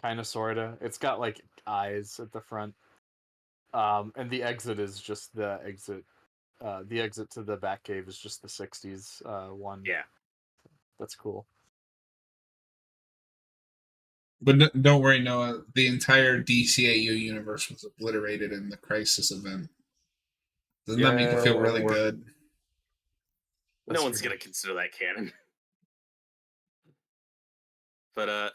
Speaker 2: Kind of, sorta. It's got like eyes at the front. And the exit is just the exit. The exit to the Batcave is just the '60s one.
Speaker 3: Yeah.
Speaker 2: That's cool.
Speaker 1: But don't worry, Noah. The entire DCAU universe was obliterated in the Crisis event. Doesn't that make you feel really good?
Speaker 3: No one's gonna consider that canon. But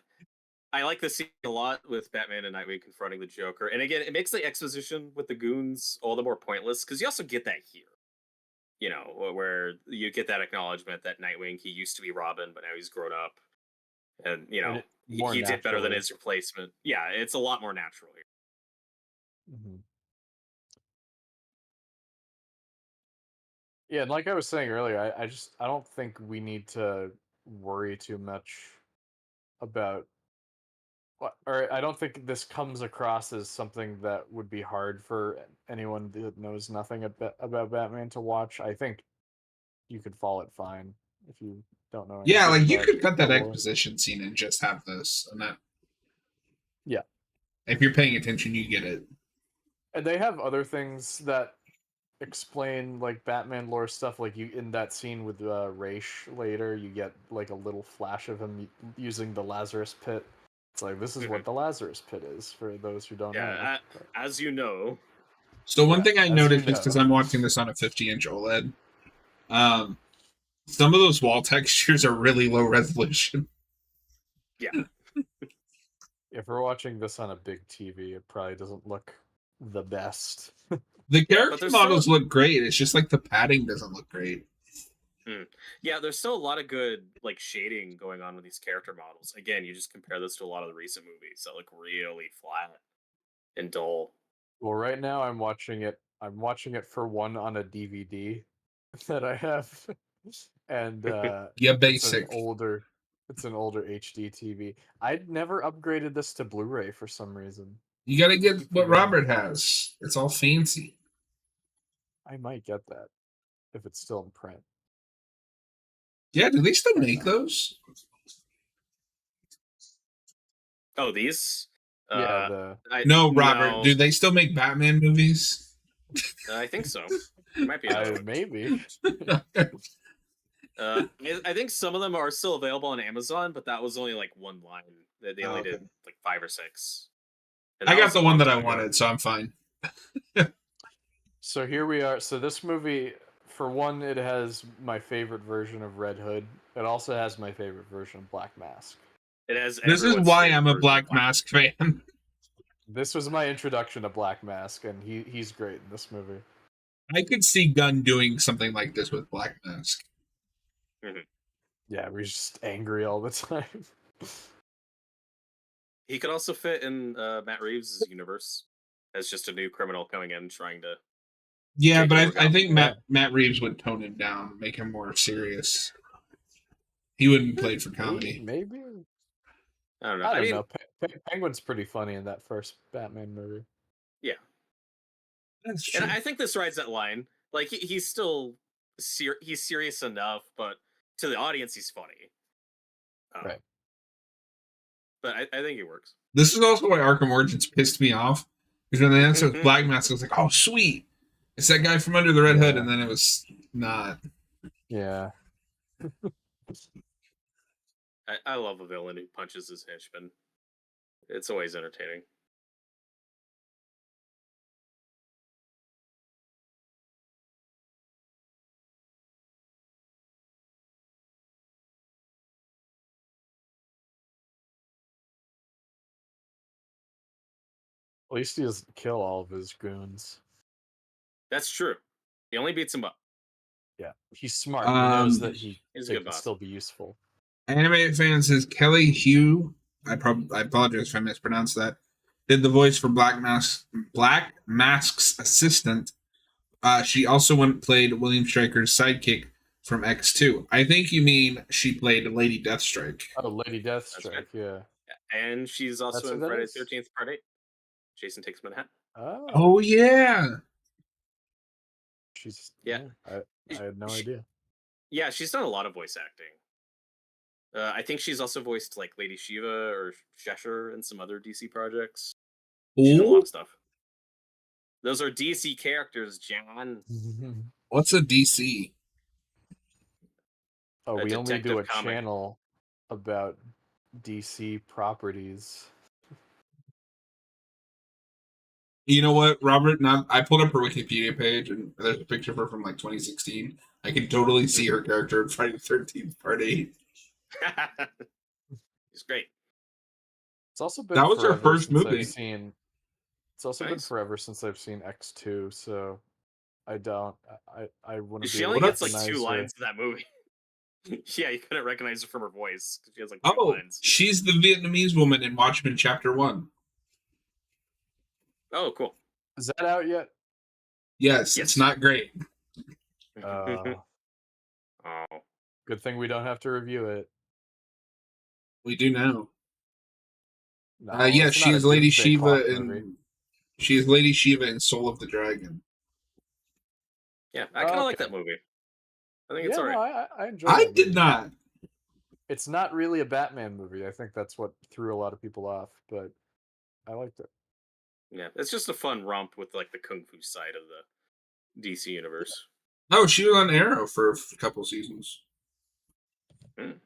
Speaker 3: I like this scene a lot with Batman and Nightwing confronting the Joker. And again, it makes the exposition with the goons all the more pointless because you also get that here. You know, where you get that acknowledgement that Nightwing, he used to be Robin, but now he's grown up. And, you
Speaker 2: And
Speaker 3: know,
Speaker 2: it, more
Speaker 3: he did better than
Speaker 2: naturally.
Speaker 3: his replacement. Yeah, it's a lot more natural here.
Speaker 2: Mm-hmm. Yeah, and like I was saying earlier, I don't think we need to worry too much about or I don't think this comes across as something that would be hard for anyone that knows nothing about Batman to watch. I think you could follow it fine if you don't know
Speaker 1: Yeah,
Speaker 2: anything
Speaker 1: like you
Speaker 2: about
Speaker 1: could cut
Speaker 2: the
Speaker 1: that
Speaker 2: lore.
Speaker 1: exposition scene and just have this, and that.
Speaker 2: Yeah.
Speaker 1: If you're paying attention, you get it.
Speaker 2: And they have other things that explain like Batman lore stuff. Like you in that scene with Raish later, you get like a little flash of him using the Lazarus Pit. It's like this is what the Lazarus Pit is for those who don't know.
Speaker 3: Yeah, as you know.
Speaker 1: So one
Speaker 2: Yeah,
Speaker 1: thing I
Speaker 2: as you
Speaker 1: noticed is because
Speaker 2: know.
Speaker 1: I'm watching this on a 50-inch OLED, some of those wall textures are really low resolution.
Speaker 3: Yeah.
Speaker 2: If we're watching this on a big TV, it probably doesn't look the best.
Speaker 1: The
Speaker 3: Yeah,
Speaker 1: character models look great. It's just like the padding doesn't look great.
Speaker 3: Yeah, there's still a lot of good like shading going on with these character models. Again, you just compare this to a lot of the recent movies that look really flat and dull.
Speaker 2: Well, right now I'm watching it. I'm watching it for one on a DVD that I have, and
Speaker 1: Yeah,
Speaker 2: it's
Speaker 1: basic.
Speaker 2: an older HD TV. I'd never upgraded this to Blu-ray for some reason.
Speaker 1: You got to get what Robert has. It's all fancy.
Speaker 2: I might get that if it's still in print.
Speaker 1: Yeah, do they still make those?
Speaker 3: Oh, these?
Speaker 2: Yeah,
Speaker 1: No, Robert. Do they still make Batman movies?
Speaker 3: I think so. Might be.
Speaker 2: Maybe.
Speaker 3: I think some of them are still available on Amazon, but that was only like one line. They only did like 5 or 6.
Speaker 1: I got the one that I wanted, so I'm fine.
Speaker 2: So here we are. So this movie, for one, it has my favorite version of Red Hood. It also has my favorite version of Black Mask.
Speaker 3: It has.
Speaker 1: This is why I'm a Black Mask fan.
Speaker 2: This was my introduction to Black Mask, and he's great in this movie.
Speaker 1: I could see Gunn doing something like this with Black Mask.
Speaker 3: Mm-hmm.
Speaker 2: Yeah, we're just angry all the time.
Speaker 3: He could also fit in Matt Reeves' universe as just a new criminal coming in trying to.
Speaker 1: Yeah, but I think Matt Reeves would tone him down, make him more serious. He wouldn't play for comedy.
Speaker 2: Maybe.
Speaker 3: I don't know.
Speaker 2: I don't know. Penguin's pretty funny in that first Batman movie.
Speaker 3: Yeah,
Speaker 1: that's true.
Speaker 3: And I think this rides that line. Like he's still he's serious enough, but to the audience, he's funny.
Speaker 2: Right.
Speaker 3: But I think it works.
Speaker 1: This is also why Arkham Origins pissed me off. Because when they announced it was Black Mask, I was like, oh, sweet. It's that guy from Under the Red Hood. And then it was not.
Speaker 2: Yeah.
Speaker 3: I love a villain who punches his henchman. It's always entertaining.
Speaker 2: At least he doesn't kill all of his goons.
Speaker 3: That's true. He only beats him up.
Speaker 2: Yeah, he's smart. He knows that he can still be useful.
Speaker 1: Animated fan says Kelly Hugh. I apologize if I mispronounced that. Did the voice for Black Mask's assistant. She also played William Stryker's sidekick from X2. I think you mean she played Lady Deathstrike.
Speaker 2: Oh, Lady Deathstrike, yeah.
Speaker 3: And she's also in Friday the 13th Part 8. Jason Takes Manhattan.
Speaker 1: Oh yeah.
Speaker 2: I had no idea.
Speaker 3: Yeah, she's done a lot of voice acting. I think she's also voiced like Lady Shiva or Cheshire in some other DC projects. She's done a lot of stuff. Those are DC characters, John.
Speaker 1: What's a DC?
Speaker 2: Oh, we only do a channel about DC properties.
Speaker 1: You know what, Robert? I pulled up her Wikipedia page, and there's a picture of her from like 2016. I can totally see her character in Friday the 13th Part 8.
Speaker 3: It's great.
Speaker 2: It's also been
Speaker 1: that was her first movie.
Speaker 2: It's also been forever since I've seen X2, so I wouldn't.
Speaker 3: She only gets like 2 lines in that movie. Yeah, you couldn't recognize her from her voice because she has like 2 lines.
Speaker 1: She's the Vietnamese woman in Watchmen Chapter 1.
Speaker 3: Oh, cool.
Speaker 2: Is that out yet?
Speaker 1: Yes, it's not great.
Speaker 2: Uh,
Speaker 3: Oh,
Speaker 2: good thing we don't have to review it.
Speaker 1: We do now.
Speaker 2: No,
Speaker 1: Yeah,
Speaker 2: it's not a
Speaker 1: she's Lady
Speaker 2: Doomsday
Speaker 1: Shiva
Speaker 2: Clock movie.
Speaker 1: in she's Lady Shiva in Soul of the Dragon.
Speaker 3: yeah, I kind of like
Speaker 2: Okay.
Speaker 3: that movie. I think
Speaker 2: Yeah,
Speaker 3: it's all
Speaker 2: no,
Speaker 3: right.
Speaker 2: I enjoy
Speaker 1: I
Speaker 2: that
Speaker 1: did
Speaker 2: movie.
Speaker 1: not.
Speaker 2: It's not really a Batman movie. I think that's what threw a lot of people off, but I liked it.
Speaker 3: Yeah, it's just a fun romp with like the kung fu side of the DC universe.
Speaker 1: Oh, she was on Arrow for a couple seasons.
Speaker 3: Mm.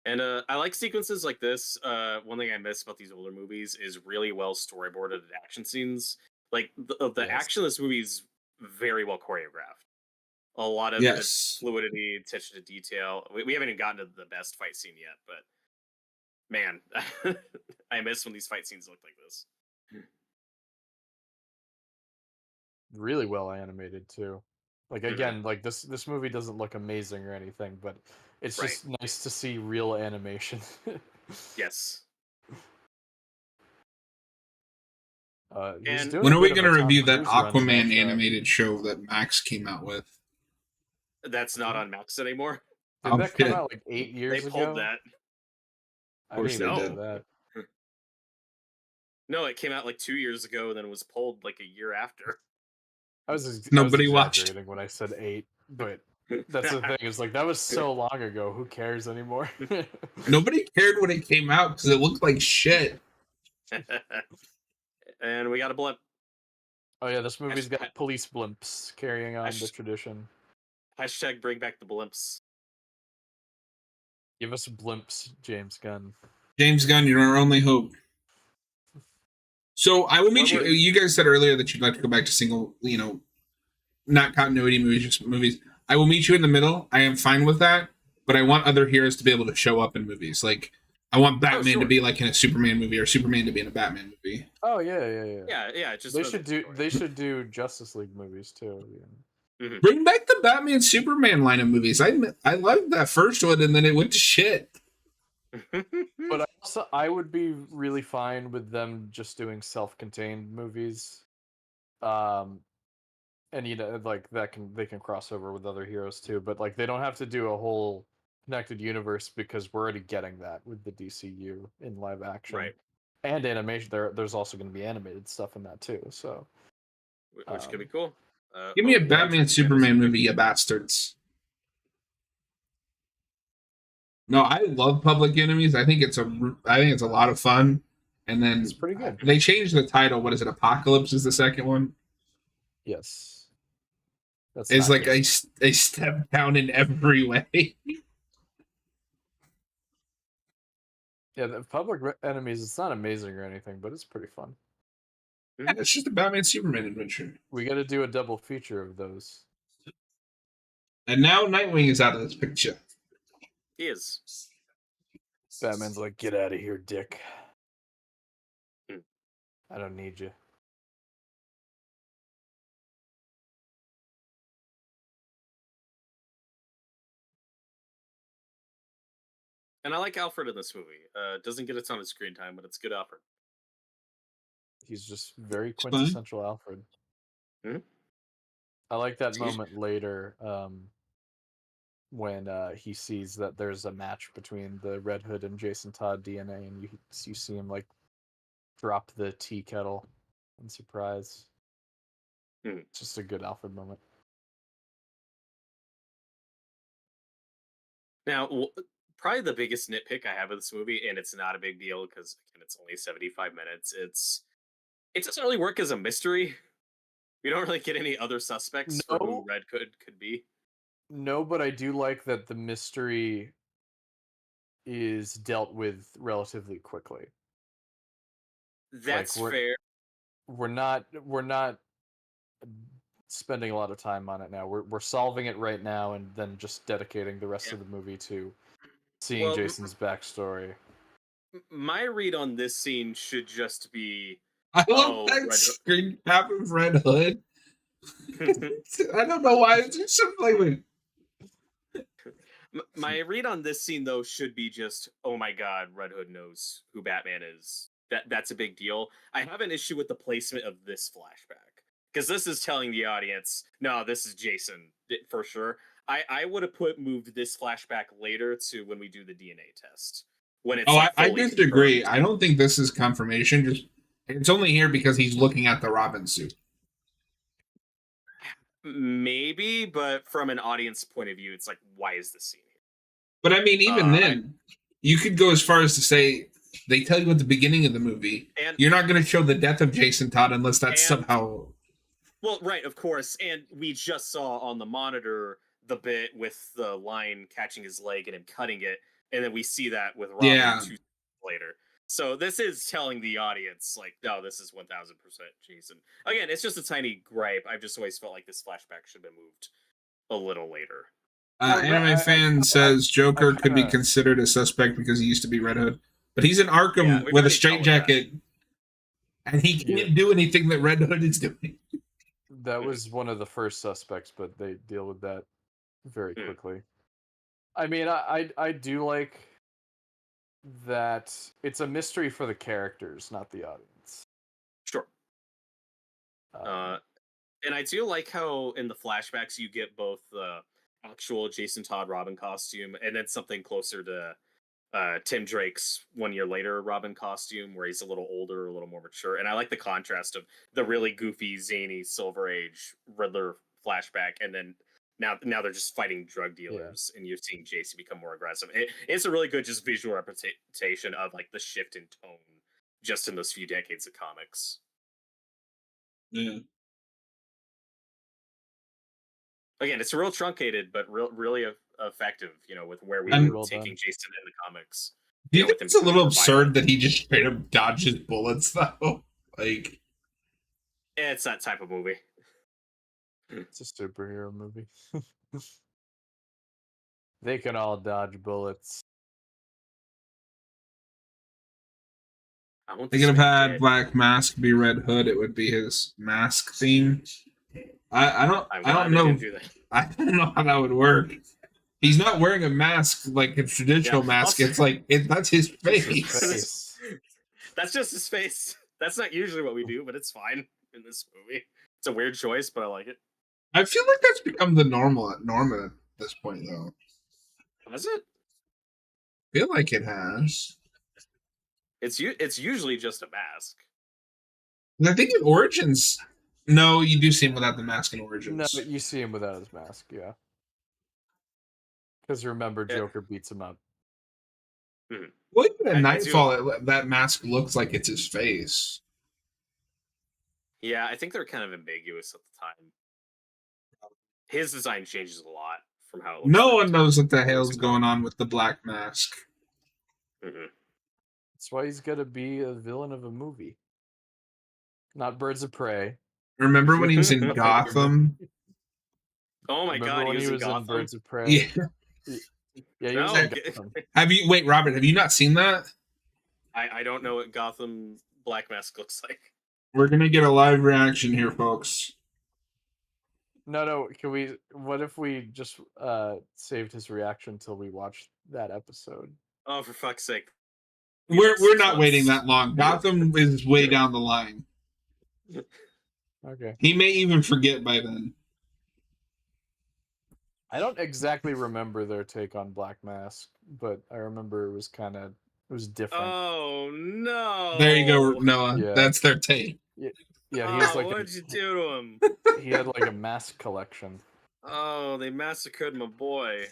Speaker 3: And I like sequences like this. One thing I miss about these older movies is really well storyboarded action scenes. Like the
Speaker 2: Yes.
Speaker 3: action in this movie is very well choreographed. A lot of
Speaker 1: Yes.
Speaker 3: fluidity, attention to detail. We haven't even gotten to the best fight scene yet, but man, I miss when these fight scenes look like this.
Speaker 2: Really well animated too. Like
Speaker 3: Mhm.
Speaker 2: again, like this movie doesn't look amazing or anything, but it's
Speaker 3: Right.
Speaker 2: just nice to see real animation.
Speaker 3: Yes.
Speaker 2: He's
Speaker 3: And
Speaker 2: doing
Speaker 1: When
Speaker 2: a
Speaker 1: are we
Speaker 2: bit of
Speaker 1: going
Speaker 2: a
Speaker 1: to
Speaker 2: Tom
Speaker 1: review that
Speaker 2: Cruise run in that
Speaker 1: Aquaman
Speaker 2: show.
Speaker 1: animated show that Max came out with?
Speaker 3: that's not on Max anymore.
Speaker 2: Didn't
Speaker 1: Oh,
Speaker 2: that come
Speaker 1: shit.
Speaker 2: out like 8
Speaker 3: They
Speaker 2: years
Speaker 3: pulled
Speaker 2: ago?
Speaker 3: that.
Speaker 2: I
Speaker 1: course
Speaker 2: didn't
Speaker 1: they
Speaker 2: even
Speaker 1: did.
Speaker 2: know that.
Speaker 3: No, it came out like 2 years ago, and then was pulled like a year after.
Speaker 2: I was
Speaker 1: Nobody watched.
Speaker 2: exaggerating when I said 8, but that's the thing. Is like that was so long ago. Who cares anymore?
Speaker 1: Nobody cared when it came out because it looked like shit.
Speaker 3: And we got a blimp.
Speaker 2: Oh yeah, this movie's
Speaker 3: Hashtag-
Speaker 2: got police blimps carrying on the tradition.
Speaker 3: Hashtag bring back the blimps.
Speaker 2: Give us blimps, James Gunn.
Speaker 1: James Gunn, you're our only hope. So I will meet you. You guys said earlier that you'd like to go back to single, not continuity movies, just movies. I will meet you in the middle. I am fine with that, but I want other heroes to be able to show up in movies. Like I want Batman to be like in a Superman movie, or Superman to be in a Batman movie.
Speaker 2: Oh yeah.
Speaker 3: Yeah. Just
Speaker 2: They should do Justice League movies too.
Speaker 3: Mm-hmm.
Speaker 1: Bring back the Batman Superman line of movies. I loved that first one, and then it went to shit.
Speaker 2: But also, I would be really fine with them just doing self-contained movies. And like they can cross over with other heroes too, but like they don't have to do a whole connected universe because we're already getting that with the DCU in live action.
Speaker 3: Right.
Speaker 2: And animation. There's also going to be animated stuff in that too. So
Speaker 3: which could be cool.
Speaker 1: Give me a Batman Superman movie, you bastards. No, I love Public Enemies. I think it's a lot of fun. And then
Speaker 2: it's pretty good.
Speaker 1: They changed the title. What is it? Apocalypse is the second one.
Speaker 2: Yes.
Speaker 1: It's like a step down in every way.
Speaker 2: Yeah, the Public Enemies. It's not amazing or anything, but it's pretty fun.
Speaker 1: Yeah, it's just a Batman Superman adventure.
Speaker 2: We got to do a double feature of those.
Speaker 1: And now Nightwing is out of this picture.
Speaker 3: He is.
Speaker 2: Batman's like, get out of here, dick.
Speaker 3: Hmm.
Speaker 2: I don't need you.
Speaker 3: And I like Alfred in this movie. Doesn't get a ton of screen time, but it's good Alfred.
Speaker 2: He's just very quintessential Alfred.
Speaker 3: Mm-hmm.
Speaker 2: I like that moment later when he sees that there's a match between the Red Hood and Jason Todd DNA, and you see him like drop the tea kettle in surprise.
Speaker 3: Mm-hmm.
Speaker 2: It's just a good Alfred moment.
Speaker 3: Now, probably the biggest nitpick I have of this movie, and it's not a big deal because again, it's only 75 minutes. It doesn't really work as a mystery. We don't really get any other suspects for who Red Hood could be.
Speaker 2: No, but I do like that the mystery is dealt with relatively quickly.
Speaker 3: That's fair.
Speaker 2: We're not spending a lot of time on it now. We're solving it right now, and then just dedicating the rest of the movie to seeing Jason's backstory.
Speaker 3: My read on this scene should just be,
Speaker 1: I love that screen cap of Red Hood. I don't know why it's just like.
Speaker 3: My read on this scene though should be just, oh my god, Red Hood knows who Batman is. That's a big deal. I have an issue with the placement of this flashback because this is telling the audience, no, this is Jason for sure. I would have moved this flashback later to when we do the DNA test when it's
Speaker 1: Oh,
Speaker 3: like
Speaker 1: I
Speaker 3: fully
Speaker 1: disagree.
Speaker 3: confirmed.
Speaker 1: I don't think this is confirmation. Just it's only here because he's looking at the Robin suit.
Speaker 3: Maybe, but from an audience point of view, it's like, why is this scene here?
Speaker 1: But I mean, even then, you could go as far as to say they tell you at the beginning of the movie,
Speaker 3: and
Speaker 1: you're not going to show the death of Jason Todd unless that's somehow.
Speaker 3: Well, right, of course, and we just saw on the monitor the bit with the lion catching his leg and him cutting it, and then we see that with Robin 2 seconds later. So this is telling the audience, like, no, this is 1000% Jason. Again, it's just a tiny gripe. I've just always felt like this flashback should have been moved a little later.
Speaker 1: Anime fan says Joker could be considered a suspect because he used to be Red Hood, but he's in Arkham with a straitjacket, and he can't do anything that Red Hood is doing.
Speaker 2: That was one of the first suspects, but they deal with that very quickly. I mean, I do like that it's a mystery for the characters, not the audience.
Speaker 3: Sure. And I do like how in the flashbacks you get both the actual Jason Todd Robin costume and then something closer to Tim Drake's 1 year later Robin costume, where he's a little older, a little more mature. And I like the contrast of the really goofy, zany Silver Age Riddler flashback, and then now they're just fighting drug dealers, and you're seeing Jason become more aggressive. It's a really good just visual representation of like the shift in tone just in those few decades of comics.
Speaker 1: Yeah.
Speaker 3: Again, it's real truncated, but really effective, with where we were taking Jason in the comics.
Speaker 1: Do you think it's a little absurd that he just straight up dodges bullets, though? Like,
Speaker 3: it's that type of movie.
Speaker 2: It's a superhero movie. They can all dodge bullets.
Speaker 1: They could have had Black Mask be Red Hood. It would be his mask theme. I don't know. I don't know how that would work. He's not wearing a mask like a traditional mask. It's like that's his face.
Speaker 3: That's just his face. That's not usually what we do, but it's fine in this movie. It's a weird choice, but I like it.
Speaker 1: I feel like that's become the norm at this point, though.
Speaker 3: Has it?
Speaker 1: I feel like it has.
Speaker 3: It's usually just a mask.
Speaker 1: And I think in Origins, no, you do see him without the mask in Origins.
Speaker 2: No, but you see him without his mask, yeah. Because remember, Joker beats him up.
Speaker 1: Well, even at Nightfall, that mask looks like it's his face.
Speaker 3: Yeah, I think they're kind of ambiguous at the time. His design changes a lot from how it looks.
Speaker 1: No one knows what the hell's going on with the Black Mask.
Speaker 2: That's why he's got to be a villain of a movie. Not Birds of Prey.
Speaker 1: Remember when he was in Gotham?
Speaker 3: Oh my god, he was in Gotham?
Speaker 2: Birds of Prey.
Speaker 1: Yeah.
Speaker 2: Yeah, he was in Gotham.
Speaker 1: Wait, Robert, have you not seen that?
Speaker 3: I don't know what Gotham Black Mask looks like.
Speaker 1: We're gonna get a live reaction here, folks.
Speaker 2: No, what if we just saved his reaction until we watched that episode?
Speaker 3: Oh, for fuck's sake.
Speaker 1: We're not waiting that long. Gotham is way down the line.
Speaker 2: Okay.
Speaker 1: He may even forget by then.
Speaker 2: I don't exactly remember their take on Black Mask, but I remember it was different.
Speaker 3: Oh no!
Speaker 1: There you go, Noah. Yeah. That's their take.
Speaker 2: Yeah, he has like
Speaker 3: what'd you do to him?
Speaker 2: He had like a mask collection.
Speaker 3: Oh, they massacred my boy.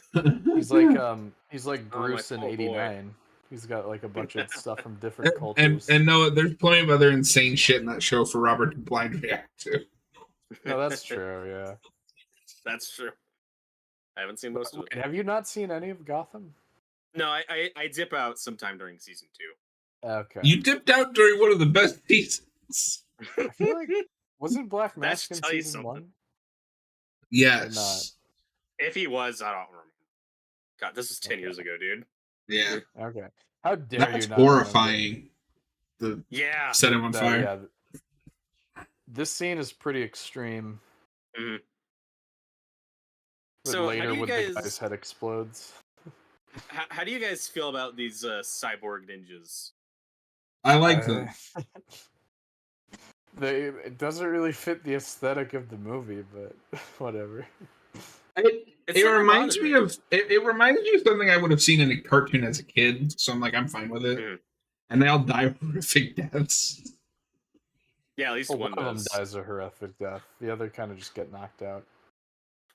Speaker 2: He's like Bruce in '89. Boy. He's got like a bunch of stuff from different cultures.
Speaker 1: And Noah, there's plenty of other insane shit in that show for Robert to blind react to.
Speaker 2: No, that's true. Yeah,
Speaker 3: that's true. I haven't seen most of it.
Speaker 2: Have you not seen any of Gotham?
Speaker 3: No, I dip out sometime during season 2.
Speaker 2: Okay.
Speaker 1: You dipped out during one of the best seasons.
Speaker 2: I feel like wasn't Black Mask in season 1?
Speaker 1: Yes.
Speaker 3: If he was, I don't remember. God, this is 10 years ago, dude.
Speaker 1: Yeah.
Speaker 2: Okay. How dare
Speaker 1: That's
Speaker 2: you not
Speaker 1: horrifying. Set him on fire.
Speaker 2: Yeah. This scene is pretty extreme.
Speaker 3: Mm-hmm.
Speaker 2: So later when the guy's head explodes.
Speaker 3: How do you guys feel about these cyborg ninjas?
Speaker 1: I like them.
Speaker 2: It doesn't really fit the aesthetic of the movie, but whatever.
Speaker 1: It reminds me of it reminds me of something I would have seen in a cartoon as a kid. So I'm like, I'm fine with it.
Speaker 3: Mhm.
Speaker 1: And they all die horrific deaths.
Speaker 3: Yeah, at least
Speaker 2: Well,
Speaker 3: one
Speaker 2: one of them
Speaker 3: does.
Speaker 2: dies a horrific death. The other kind of just get knocked out.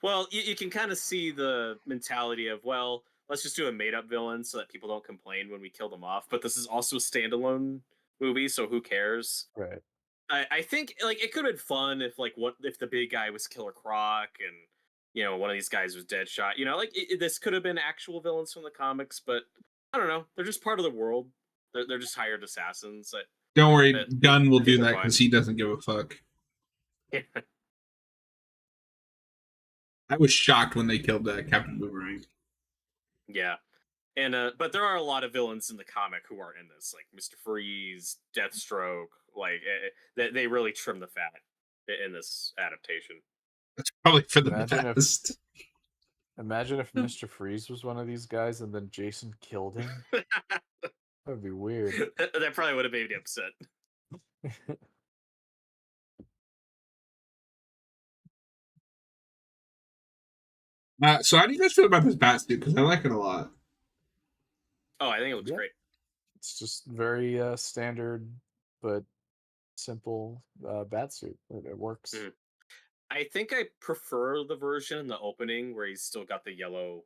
Speaker 3: Well, you can kind of see the mentality of, well, let's just do a made-up villain so that people don't complain when we kill them off. But this is also a standalone movie, so who cares?
Speaker 2: Right.
Speaker 3: I think like it could have been fun if like what if the big guy was Killer Croc and one of these guys was Deadshot. Like this could have been actual villains from the comics, but I don't know. They're just part of the world. They're just hired assassins.
Speaker 1: Don't worry,
Speaker 3: That-
Speaker 1: Gunn will
Speaker 3: I think
Speaker 1: do
Speaker 3: they're
Speaker 1: that because
Speaker 3: fine.
Speaker 1: he doesn't give a fuck.
Speaker 3: Yeah.
Speaker 1: I was shocked when they killed Captain Boomerang.
Speaker 3: Yeah. And but there are a lot of villains in the comic who are in this, like Mr. Freeze, Deathstroke. Like they really trim the fat in this adaptation.
Speaker 1: That's probably for the
Speaker 2: Imagine
Speaker 1: best.
Speaker 2: Imagine if Mr. Freeze was one of these guys and then Jason killed him. That would be weird.
Speaker 3: That probably would have made me upset.
Speaker 1: So how do you guys feel about this bat suit? Because I like it a lot.
Speaker 3: Oh, I think it looks
Speaker 2: Yeah.
Speaker 3: great.
Speaker 2: It's just very standard but simple bat suit. It works.
Speaker 3: Mhm. I think I prefer the version in the opening where he's still got the yellow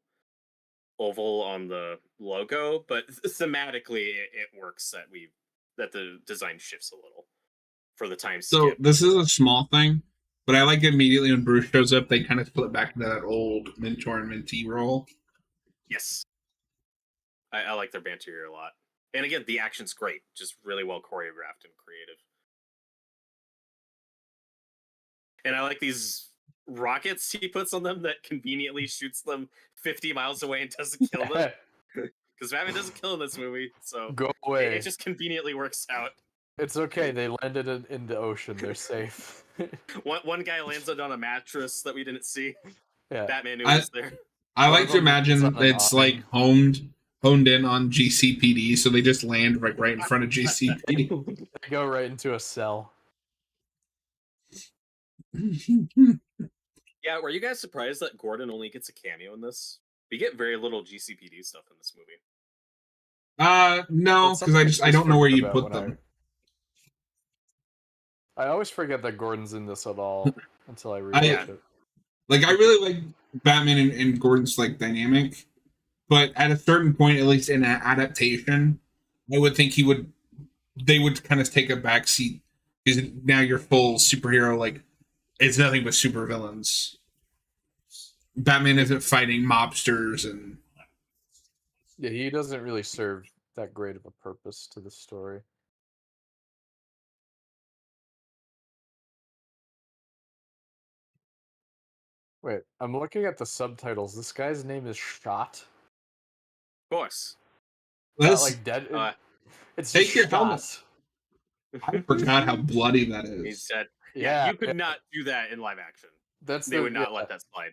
Speaker 3: oval on the logo, but thematically it works that the design shifts a little for the time
Speaker 1: So
Speaker 3: skip.
Speaker 1: this is a small thing, but I like immediately when Bruce shows up, they kind of flip back into that old mentor and mentee role.
Speaker 3: Yes. I like their banter here a lot. And again, the action's great. Just really well choreographed and creative. And I like these rockets he puts on them that conveniently shoots them 50 miles away and doesn't kill them. Because Batman doesn't kill in this movie, so
Speaker 2: Go away.
Speaker 3: it just conveniently works out.
Speaker 2: It's okay. They landed in the ocean. They're safe.
Speaker 3: One guy lands it on a mattress that we didn't see.
Speaker 2: Yeah.
Speaker 3: Batman knew it was there.
Speaker 1: I
Speaker 2: One
Speaker 1: like
Speaker 2: of
Speaker 1: to
Speaker 2: them lands
Speaker 1: imagine
Speaker 2: on an
Speaker 1: it's
Speaker 2: awning.
Speaker 1: like honed in on GCPD, so they just land like right in front of GCPD.
Speaker 2: They go right into a cell.
Speaker 3: Yeah, were you guys surprised that Gordon only gets a cameo in this? We get very little GCPD stuff in this movie.
Speaker 1: No,
Speaker 2: That's
Speaker 1: because
Speaker 2: something
Speaker 1: I don't know where
Speaker 2: forget
Speaker 1: you
Speaker 2: about
Speaker 1: put
Speaker 2: when
Speaker 1: them.
Speaker 2: I always forget that Gordon's in this at all until I
Speaker 1: I-
Speaker 2: rewatch it.
Speaker 1: Like I really like Batman and Gordon's like dynamic, but at a certain point, at least in an adaptation, I would think they would kind of take a backseat because now you're full superhero. Like it's nothing but supervillains. Batman isn't fighting mobsters and
Speaker 2: Yeah, he doesn't really serve that great of a purpose to the story. Wait, I'm looking at the subtitles. This guy's name is Shot.
Speaker 3: Of course.
Speaker 2: Not
Speaker 1: let's
Speaker 2: like dead. It's
Speaker 1: take
Speaker 2: just
Speaker 1: your
Speaker 2: Shot.
Speaker 1: helmet. I forgot how bloody that
Speaker 3: He
Speaker 1: is.
Speaker 3: said,
Speaker 2: Yeah,
Speaker 3: you could not do that in live action.
Speaker 2: That's
Speaker 3: They
Speaker 2: the,
Speaker 3: would not
Speaker 2: yeah,
Speaker 3: let that slide.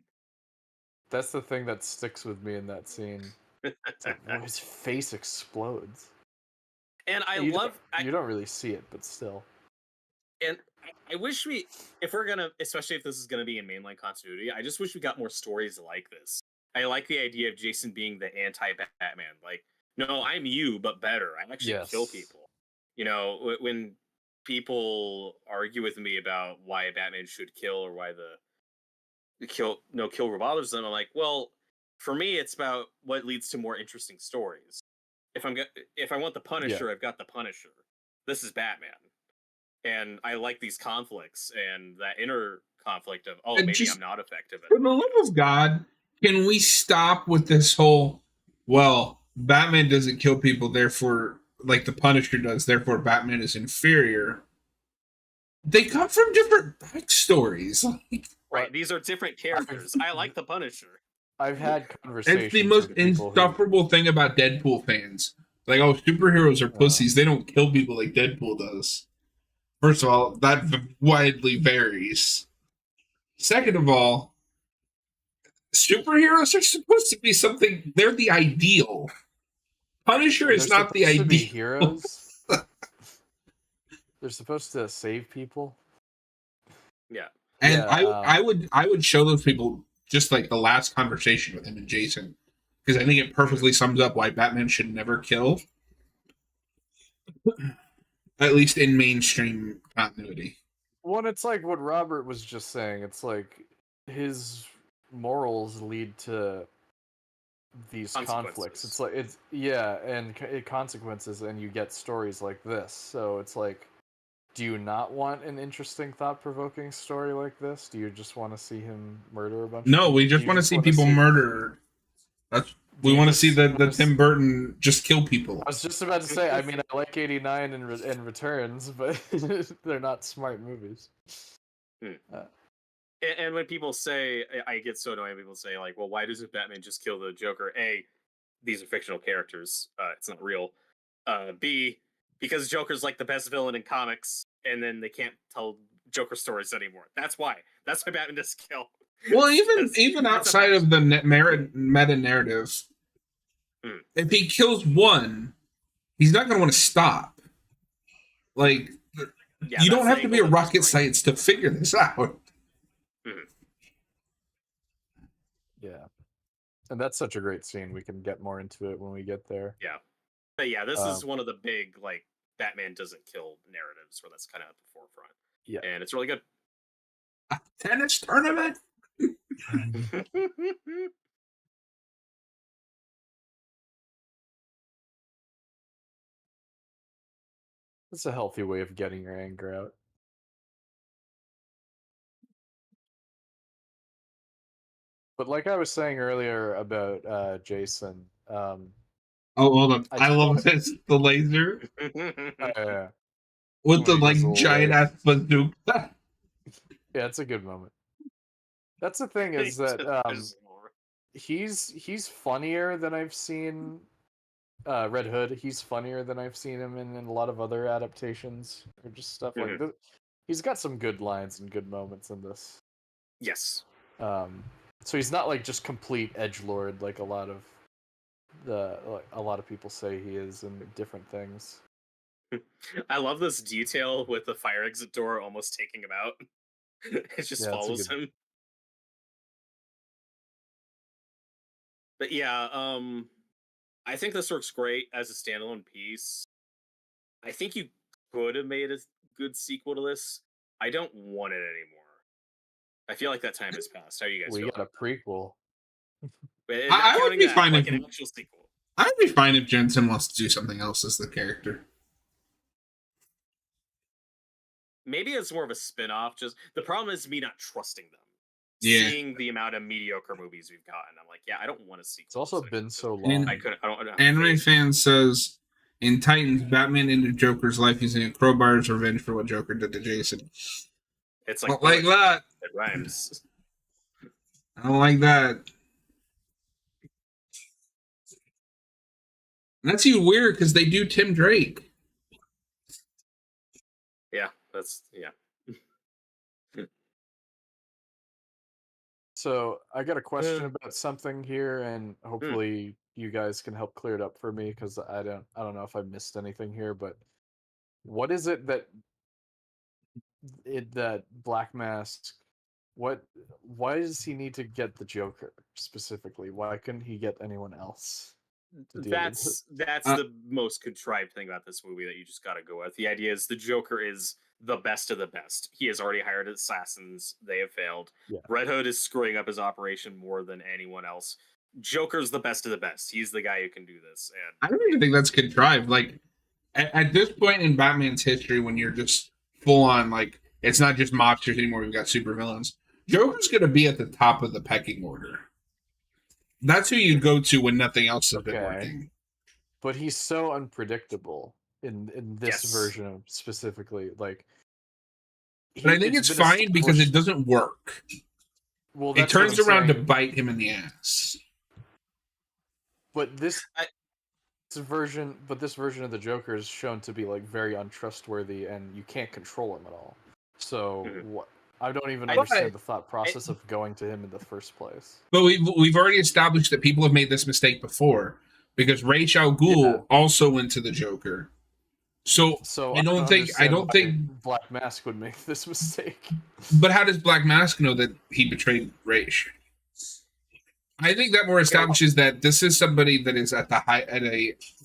Speaker 2: That's the thing that sticks with me in that scene. It's like, oh, his face explodes.
Speaker 3: And I
Speaker 2: you
Speaker 3: love
Speaker 2: you don't really see it, but still.
Speaker 3: and I wish if we're gonna, especially if this is gonna be in mainline continuity, I just wish we got more stories like this. I like the idea of Jason being the anti-Batman. Like, no, I'm you, but better. I actually kill
Speaker 2: Yes.
Speaker 3: people. When people argue with me about why Batman should kill or why the kill bothers them, I'm like, well, for me, it's about what leads to more interesting stories. If I want the Punisher, I've got the Punisher. This is Batman. And I like these conflicts and that inner conflict of,
Speaker 1: And
Speaker 3: maybe
Speaker 1: just-
Speaker 3: I'm not effective.
Speaker 1: For the love of God, can we stop with this whole, well, Batman doesn't kill people, therefore, like the Punisher does, therefore Batman is inferior? They come from different backstories. Like,
Speaker 3: Right, these are different characters. I like the Punisher.
Speaker 2: I've had conversations.
Speaker 1: it's the most
Speaker 2: with people who-
Speaker 1: insufferable thing about Deadpool fans. Like, oh, superheroes are pussies. They don't kill people like Deadpool does. First of all, that widely varies. Second of all, superheroes are supposed to be something. They're the ideal. Punisher
Speaker 2: They're
Speaker 1: is not the
Speaker 2: supposed to be
Speaker 1: ideal.
Speaker 2: heroes. They're supposed to save people.
Speaker 3: Yeah.
Speaker 1: And
Speaker 2: Yeah,
Speaker 1: I would show those people just like the last conversation with him and Jason, because I think it perfectly sums up why Batman should never kill, at least in mainstream continuity.
Speaker 2: Well, it's like what Robert was just saying. It's like his morals lead to these conflicts. It's like and consequences, and you get stories like this. So it's like, do you not want an interesting, thought-provoking story like this? Do you just want to see him murder a bunch?
Speaker 1: No,
Speaker 2: of people?
Speaker 1: we just want to see people murdered. We want to see the Tim Burton just kill people.
Speaker 2: I was just about to say. I mean, I like '89 and Returns, but they're not smart movies.
Speaker 3: And when people say, I get so annoyed when people say, like, well, why doesn't Batman just kill the Joker? A, these are fictional characters. It's not real. B, because Joker's like the best villain in comics, and then they can't tell Joker stories anymore. That's why. That's why Batman doesn't kill.
Speaker 1: Well, even outside of the meta narrative, if he kills one, he's not going to want to stop. Like, you don't have to be a rocket science to figure this out.
Speaker 2: Yeah. And that's such a great scene. We can get more into it when we get there.
Speaker 3: Yeah. But yeah, this is one of the big, like, Batman doesn't kill narratives where that's kind of at the forefront.
Speaker 2: Yeah.
Speaker 3: And it's really good.
Speaker 1: A tennis tournament?
Speaker 2: It's a healthy way of getting your anger out. But like I was saying earlier about Jason,
Speaker 1: oh, hold on. I love this. The laser. With the like giant ass bazooka.
Speaker 2: Yeah, it's a good moment. That's the thing is that he's funnier than I've seen Red Hood. He's funnier than I've seen him in a lot of other adaptations or just stuff like this. He's got some good lines and good moments in this.
Speaker 3: Yes.
Speaker 2: So he's not like just complete edgelord like a lot of people say he is in different things.
Speaker 3: I love this detail with the fire exit door almost taking him out. It just follows him. But yeah, I think this works great as a standalone piece. I think you could have made a good sequel to this. I don't want it anymore. I feel like that time has passed. How do you guys feel?
Speaker 2: We got a prequel.
Speaker 1: I would be fine
Speaker 3: if an actual sequel.
Speaker 1: I'd be fine if Jensen wants to do something else as the character.
Speaker 3: Maybe it's more of a spin-off. Just the problem is me not trusting them.
Speaker 1: Yeah.
Speaker 3: Seeing the amount of mediocre movies we've gotten, I'm like, yeah, I don't want to see.
Speaker 2: It's also been so long.
Speaker 3: I don't.
Speaker 1: Anime fan says in Titans, Batman into Joker's life using a crowbar as revenge for what Joker did to Jason.
Speaker 3: It's like
Speaker 1: that.
Speaker 3: It rhymes.
Speaker 1: I don't like that. That's even weird because they do Tim Drake.
Speaker 3: Yeah, that's
Speaker 2: So I got a question about something here, and hopefully you guys can help clear it up for me because I don't know if I missed anything here. But what is it that Black Mask? Why does he need to get the Joker specifically? Why couldn't he get anyone else?
Speaker 3: That's the most contrived thing about this movie that you just got to go with. The idea is the Joker is the best of the best. He has already hired assassins. They have failed.
Speaker 2: Yeah.
Speaker 3: Red Hood is screwing up his operation more than anyone else. Joker's the best of the best. He's the guy who can do this. And
Speaker 1: I don't even think that's contrived. Like at this point in Batman's history, when you're just full on like it's not just mobsters anymore. We've got supervillains. Joker's going to be at the top of the pecking order. That's who you go to when nothing else has been working.
Speaker 2: But he's so unpredictable in this version of specifically. Like,
Speaker 1: but I think it's fine because it doesn't work.
Speaker 2: Well,
Speaker 1: it turns around to bite him in the ass.
Speaker 2: But this version of the Joker is shown to be like very untrustworthy, and you can't control him at all. So what? I don't even understand the thought process of going to him in the first place.
Speaker 1: But we've already established that people have made this mistake before because Ra's al Ghul also went to the Joker. So I don't think
Speaker 2: Black Mask would make this mistake.
Speaker 1: But how does Black Mask know that he betrayed Ra's? I think that more establishes that this is somebody that is at a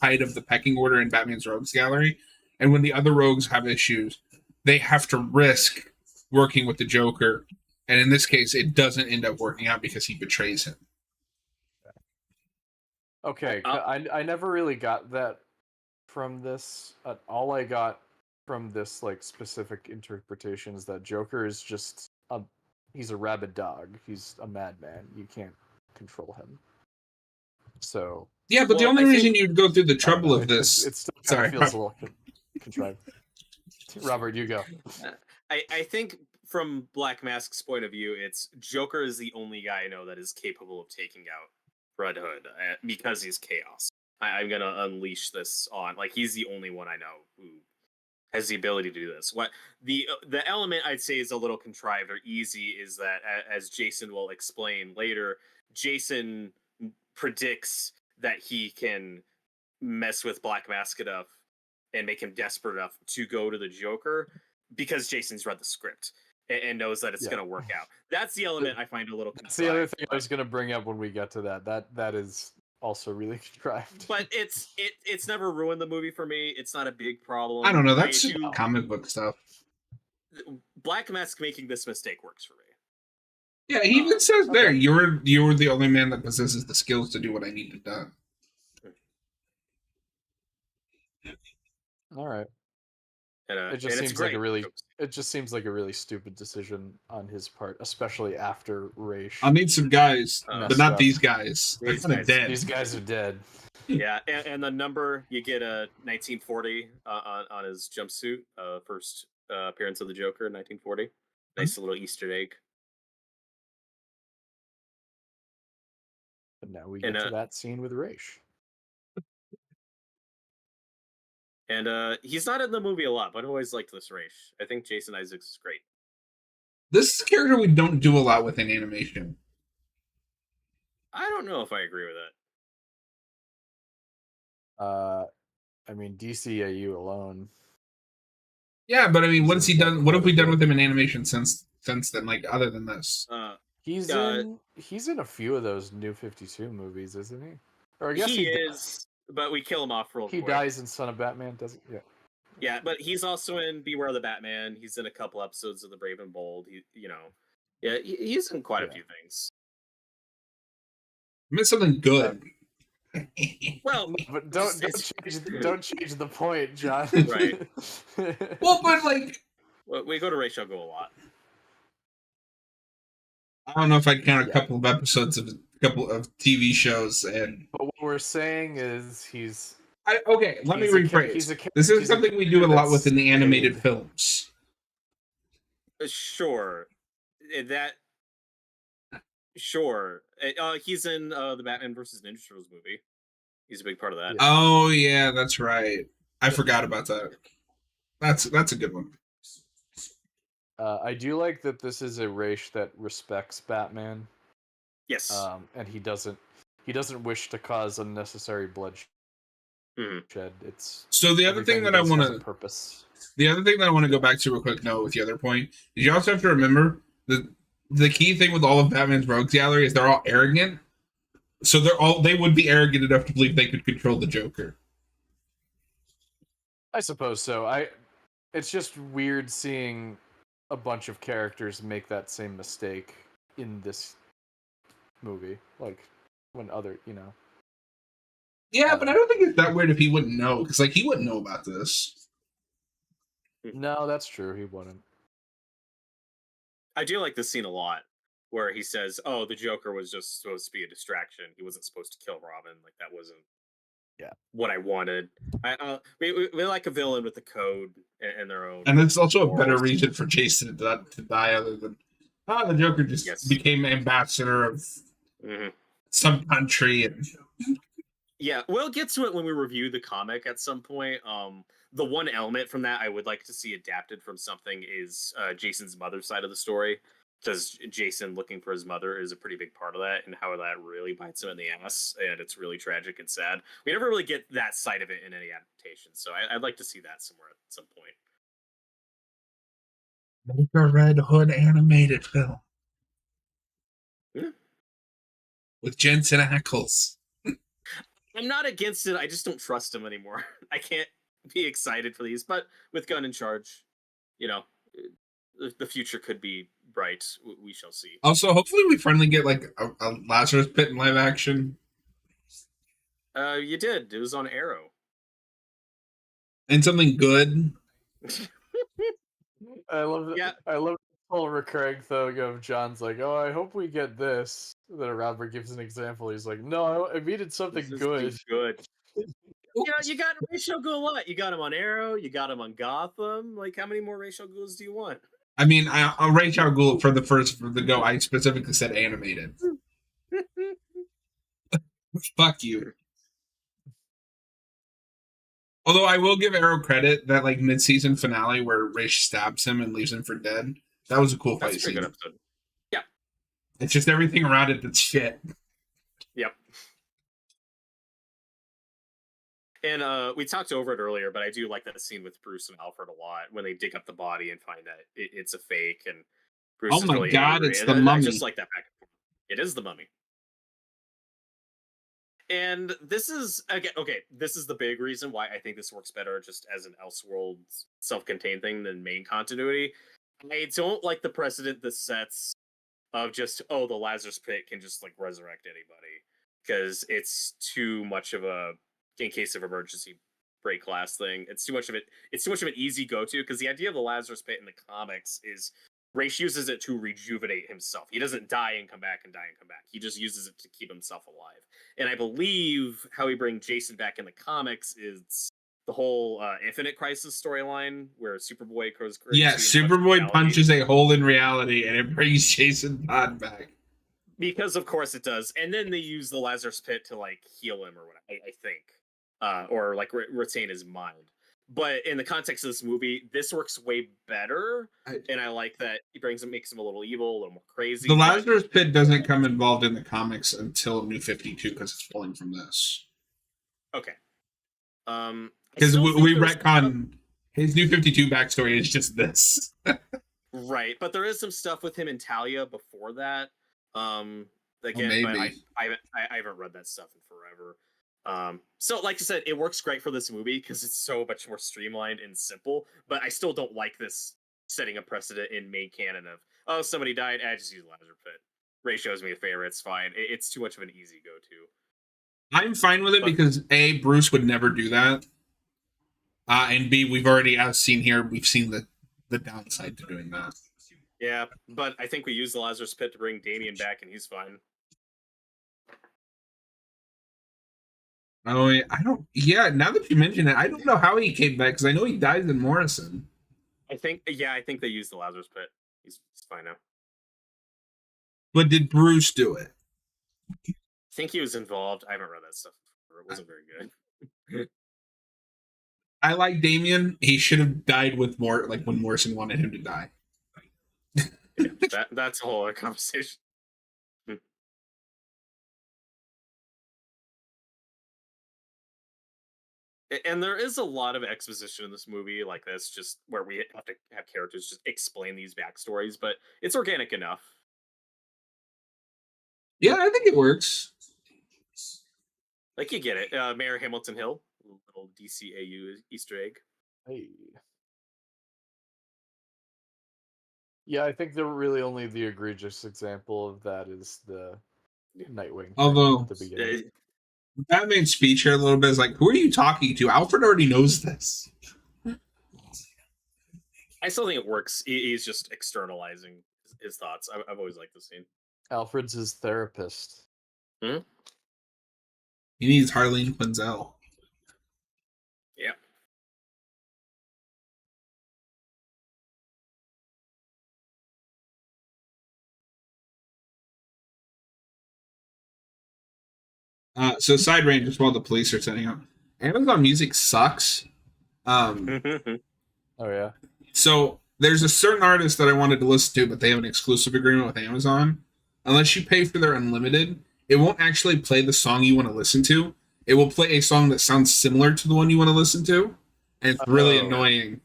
Speaker 1: height of the pecking order in Batman's Rogues Gallery, and when the other rogues have issues, they have to risk working with the Joker, and in this case, it doesn't end up working out because he betrays him.
Speaker 2: Okay, I never really got that from this. All I got from this like specific interpretation is that Joker is just he's a rabid dog. He's a madman. You can't control him. So
Speaker 1: yeah, but the only reason you'd go through the trouble of this,
Speaker 2: it still kind of feels a little contrived. Robert, you go.
Speaker 3: I think from Black Mask's point of view, it's Joker is the only guy I know that is capable of taking out Red Hood because he's chaos. I'm gonna unleash this on he's the only one I know who has the ability to do this. What the element I'd say is a little contrived or easy is that, as Jason will explain later, Jason predicts that he can mess with Black Mask enough and make him desperate enough to go to the Joker because Jason's read the script and knows that it's going to work out. That's the element I find a little contrived.
Speaker 2: That's the other thing I was going to bring up when we get to that. That is also really contrived.
Speaker 3: But it's never ruined the movie for me. It's not a big problem.
Speaker 1: I don't know. That's comic book stuff.
Speaker 3: Black Mask making this mistake works for me.
Speaker 1: Yeah, he even says there, you're the only man that possesses the skills to do what I need to do.
Speaker 2: All right.
Speaker 3: And,
Speaker 2: it just seems like a really stupid decision on his part, especially after Raish.
Speaker 1: I'll need some guys, but not these guys. They're kind of dead.
Speaker 2: These guys are dead.
Speaker 3: Yeah, and the number you get a 1940 on his jumpsuit, first appearance of the Joker in 1940. Nice little Easter egg.
Speaker 2: But now we get to that scene with Raish.
Speaker 3: And he's not in the movie a lot, but I always liked this Raish. I think Jason Isaacs is great.
Speaker 1: This is a character we don't do a lot with in animation.
Speaker 3: I don't know if I agree with
Speaker 2: that. I mean, DCAU alone.
Speaker 1: Yeah, but I mean, what have we done with him in animation since then? Like, other than this,
Speaker 2: he's in a few of those New 52 movies, isn't he? Or I guess
Speaker 3: he is, but we kill him off real quick.
Speaker 2: He dies in Son of Batman, doesn't? Yeah.
Speaker 3: Yeah, but he's also in Beware the Batman. He's in a couple episodes of The Brave and Bold. He's in quite a few things.
Speaker 1: I meant something good.
Speaker 3: Well,
Speaker 2: but don't change the point, John.
Speaker 3: Right.
Speaker 1: Well, but
Speaker 3: we go to Raish Go a lot.
Speaker 1: I don't know if I'd count a couple of episodes of a couple of TV shows,
Speaker 2: but what we're saying is
Speaker 1: let me rephrase. This is something we do a lot with in the animated films.
Speaker 3: Sure. Sure. He's in the Batman vs. Ninja Turtles movie. He's a big part of that.
Speaker 1: Oh yeah, that's right. I forgot about that. That's a good one.
Speaker 2: I do like that this is a Raish that respects Batman.
Speaker 3: Yes.
Speaker 2: And he doesn't wish to cause unnecessary bloodshed. It's
Speaker 1: so the other thing that I want to The other thing that I want to go back to real quick, Noah, with the other point, is you also have to remember the key thing with all of Batman's Rogues Gallery is they're all arrogant. So they would be arrogant enough to believe they could control the Joker.
Speaker 2: I suppose so. It's just weird seeing a bunch of characters make that same mistake in this movie, like when other,
Speaker 1: Yeah, but I don't think it's that weird if he wouldn't know, because he wouldn't know about this.
Speaker 2: No, that's true. He wouldn't.
Speaker 3: I do like this scene a lot, where he says, "Oh, the Joker was just supposed to be a distraction. He wasn't supposed to kill Robin. That wasn't what I wanted." We like a villain with a code and their own.
Speaker 1: And it's also a better reason for Jason to die, other than the Joker just became ambassador of some country. And
Speaker 3: yeah, we'll get to it when we review the comic at some point. The one element from that I would like to see adapted from something is Jason's mother's side of the story. Because Jason looking for his mother is a pretty big part of that, and how that really bites him in the ass, and it's really tragic and sad. We never really get that side of it in any adaptation, so I'd like to see that somewhere at some point.
Speaker 1: Make a Red Hood animated film.
Speaker 3: Yeah.
Speaker 1: with Jensen Ackles.
Speaker 3: I'm not against it. I just don't trust him anymore. I can't be excited for these, but with Gunn in charge, you know, the future could be bright. We shall see.
Speaker 1: Also, hopefully we finally get like a Lazarus Pit in live action.
Speaker 3: You did. It was on Arrow.
Speaker 1: And something good.
Speaker 2: I love that.
Speaker 3: Yeah.
Speaker 2: I love the whole recurring thing of John's like, "Oh, I hope we get this." Then Robert gives an example. He's like, "No, I needed something
Speaker 3: This is
Speaker 2: good."
Speaker 3: too good. You know, you got Racial Ghul what? You got him on Arrow. You got him on Gotham. Like, how many more Racial Ghouls do you want?
Speaker 1: I mean, I'll rate Al Ghul for the go. I specifically said animated. Fuck you. Although I will give Arrow credit that like mid-season finale where Raish stabs him and leaves him for dead. That was a cool
Speaker 3: That's
Speaker 1: fight
Speaker 3: a pretty
Speaker 1: scene.
Speaker 3: good episode. Yeah.
Speaker 1: It's just everything around it that's shit.
Speaker 3: Yep. And we talked over it earlier, but I do like that scene with Bruce and Alfred a lot when they dig up the body and find that it's a fake, and Bruce
Speaker 1: Oh
Speaker 3: is
Speaker 1: my
Speaker 3: really
Speaker 1: God,
Speaker 3: angry.
Speaker 1: it's
Speaker 3: And
Speaker 1: the
Speaker 3: I
Speaker 1: mummy.
Speaker 3: just like that back and forth. It is the mummy. And this is again okay. This is the big reason why I think this works better just as an Elseworld self-contained thing than main continuity. I don't like the precedent this sets of just the Lazarus Pit can just like resurrect anybody because it's too much of a in case of emergency break glass thing. It's too much of it. It's too much of an easy go to because the idea of the Lazarus Pit in the comics is Ra's uses it to rejuvenate himself. He doesn't die and come back and die and come back. He just uses it to keep himself alive. And I believe how we bring Jason back in the comics is the whole Infinite Crisis storyline where Superboy goes crazy.
Speaker 1: Yeah,
Speaker 3: and punches
Speaker 1: Superboy
Speaker 3: reality.
Speaker 1: punches a hole in reality and it brings Jason Todd back.
Speaker 3: Because of course it does. And then they use the Lazarus Pit to like heal him or whatever, I think. Or like retain his mind. But in the context of this movie, this works way better, and I like that he makes him a little evil, a little more crazy.
Speaker 1: The Lazarus Pit doesn't come involved in the comics until New 52 because it's pulling from this.
Speaker 3: Okay.
Speaker 1: Because we retcon his New 52 backstory is just this.
Speaker 3: Right, but there is some stuff with him and Talia before that. Again, but I haven't read that stuff in forever. So like I said, it works great for this movie because it's so much more streamlined and simple, but I still don't like this setting a precedent in main canon of somebody died, I just use Lazarus Pit. Ray shows me a favor, it's fine. It's too much of an easy go-to.
Speaker 1: I'm fine with it because A, Bruce would never do that. And B, we've already, as seen here, we've seen the downside to doing that.
Speaker 3: Yeah, but I think we use the Lazarus Pit to bring Damien back and he's fine.
Speaker 1: Oh, I don't. Yeah, now that you mention it, I don't know how he came back because I know he dies in Morrison.
Speaker 3: I think they used the Lazarus Pit. He's fine now.
Speaker 1: But did Bruce do it?
Speaker 3: I think he was involved. I haven't read that stuff before. It wasn't very good.
Speaker 1: I like Damien. He should have died with more like when Morrison wanted him to die.
Speaker 3: Yeah, that's a whole other conversation. And there is a lot of exposition in this movie like this, just where we have to have characters just explain these backstories, but it's organic enough.
Speaker 1: Yeah, I think it works.
Speaker 3: Like you get it. Mayor Hamilton Hill, little DCAU Easter egg.
Speaker 2: Hey. Yeah, I think really only the egregious example of that is the Nightwing.
Speaker 1: Although
Speaker 2: at the beginning.
Speaker 1: Batman's speech here a little bit is like, who are you talking to? Alfred already knows this.
Speaker 3: I still think it works. He's just externalizing his thoughts. I've always liked the scene.
Speaker 2: Alfred's his therapist.
Speaker 1: He needs Harleen Quinzel.
Speaker 3: Yeah.
Speaker 1: So side range just while the police are setting up. Amazon Music sucks.
Speaker 2: Oh yeah.
Speaker 1: So there's a certain artist that I wanted to listen to, but they have an exclusive agreement with Amazon. Unless you pay for their unlimited, it won't actually play the song you want to listen to. It will play a song that sounds similar to the one you want to listen to, and it's really annoying.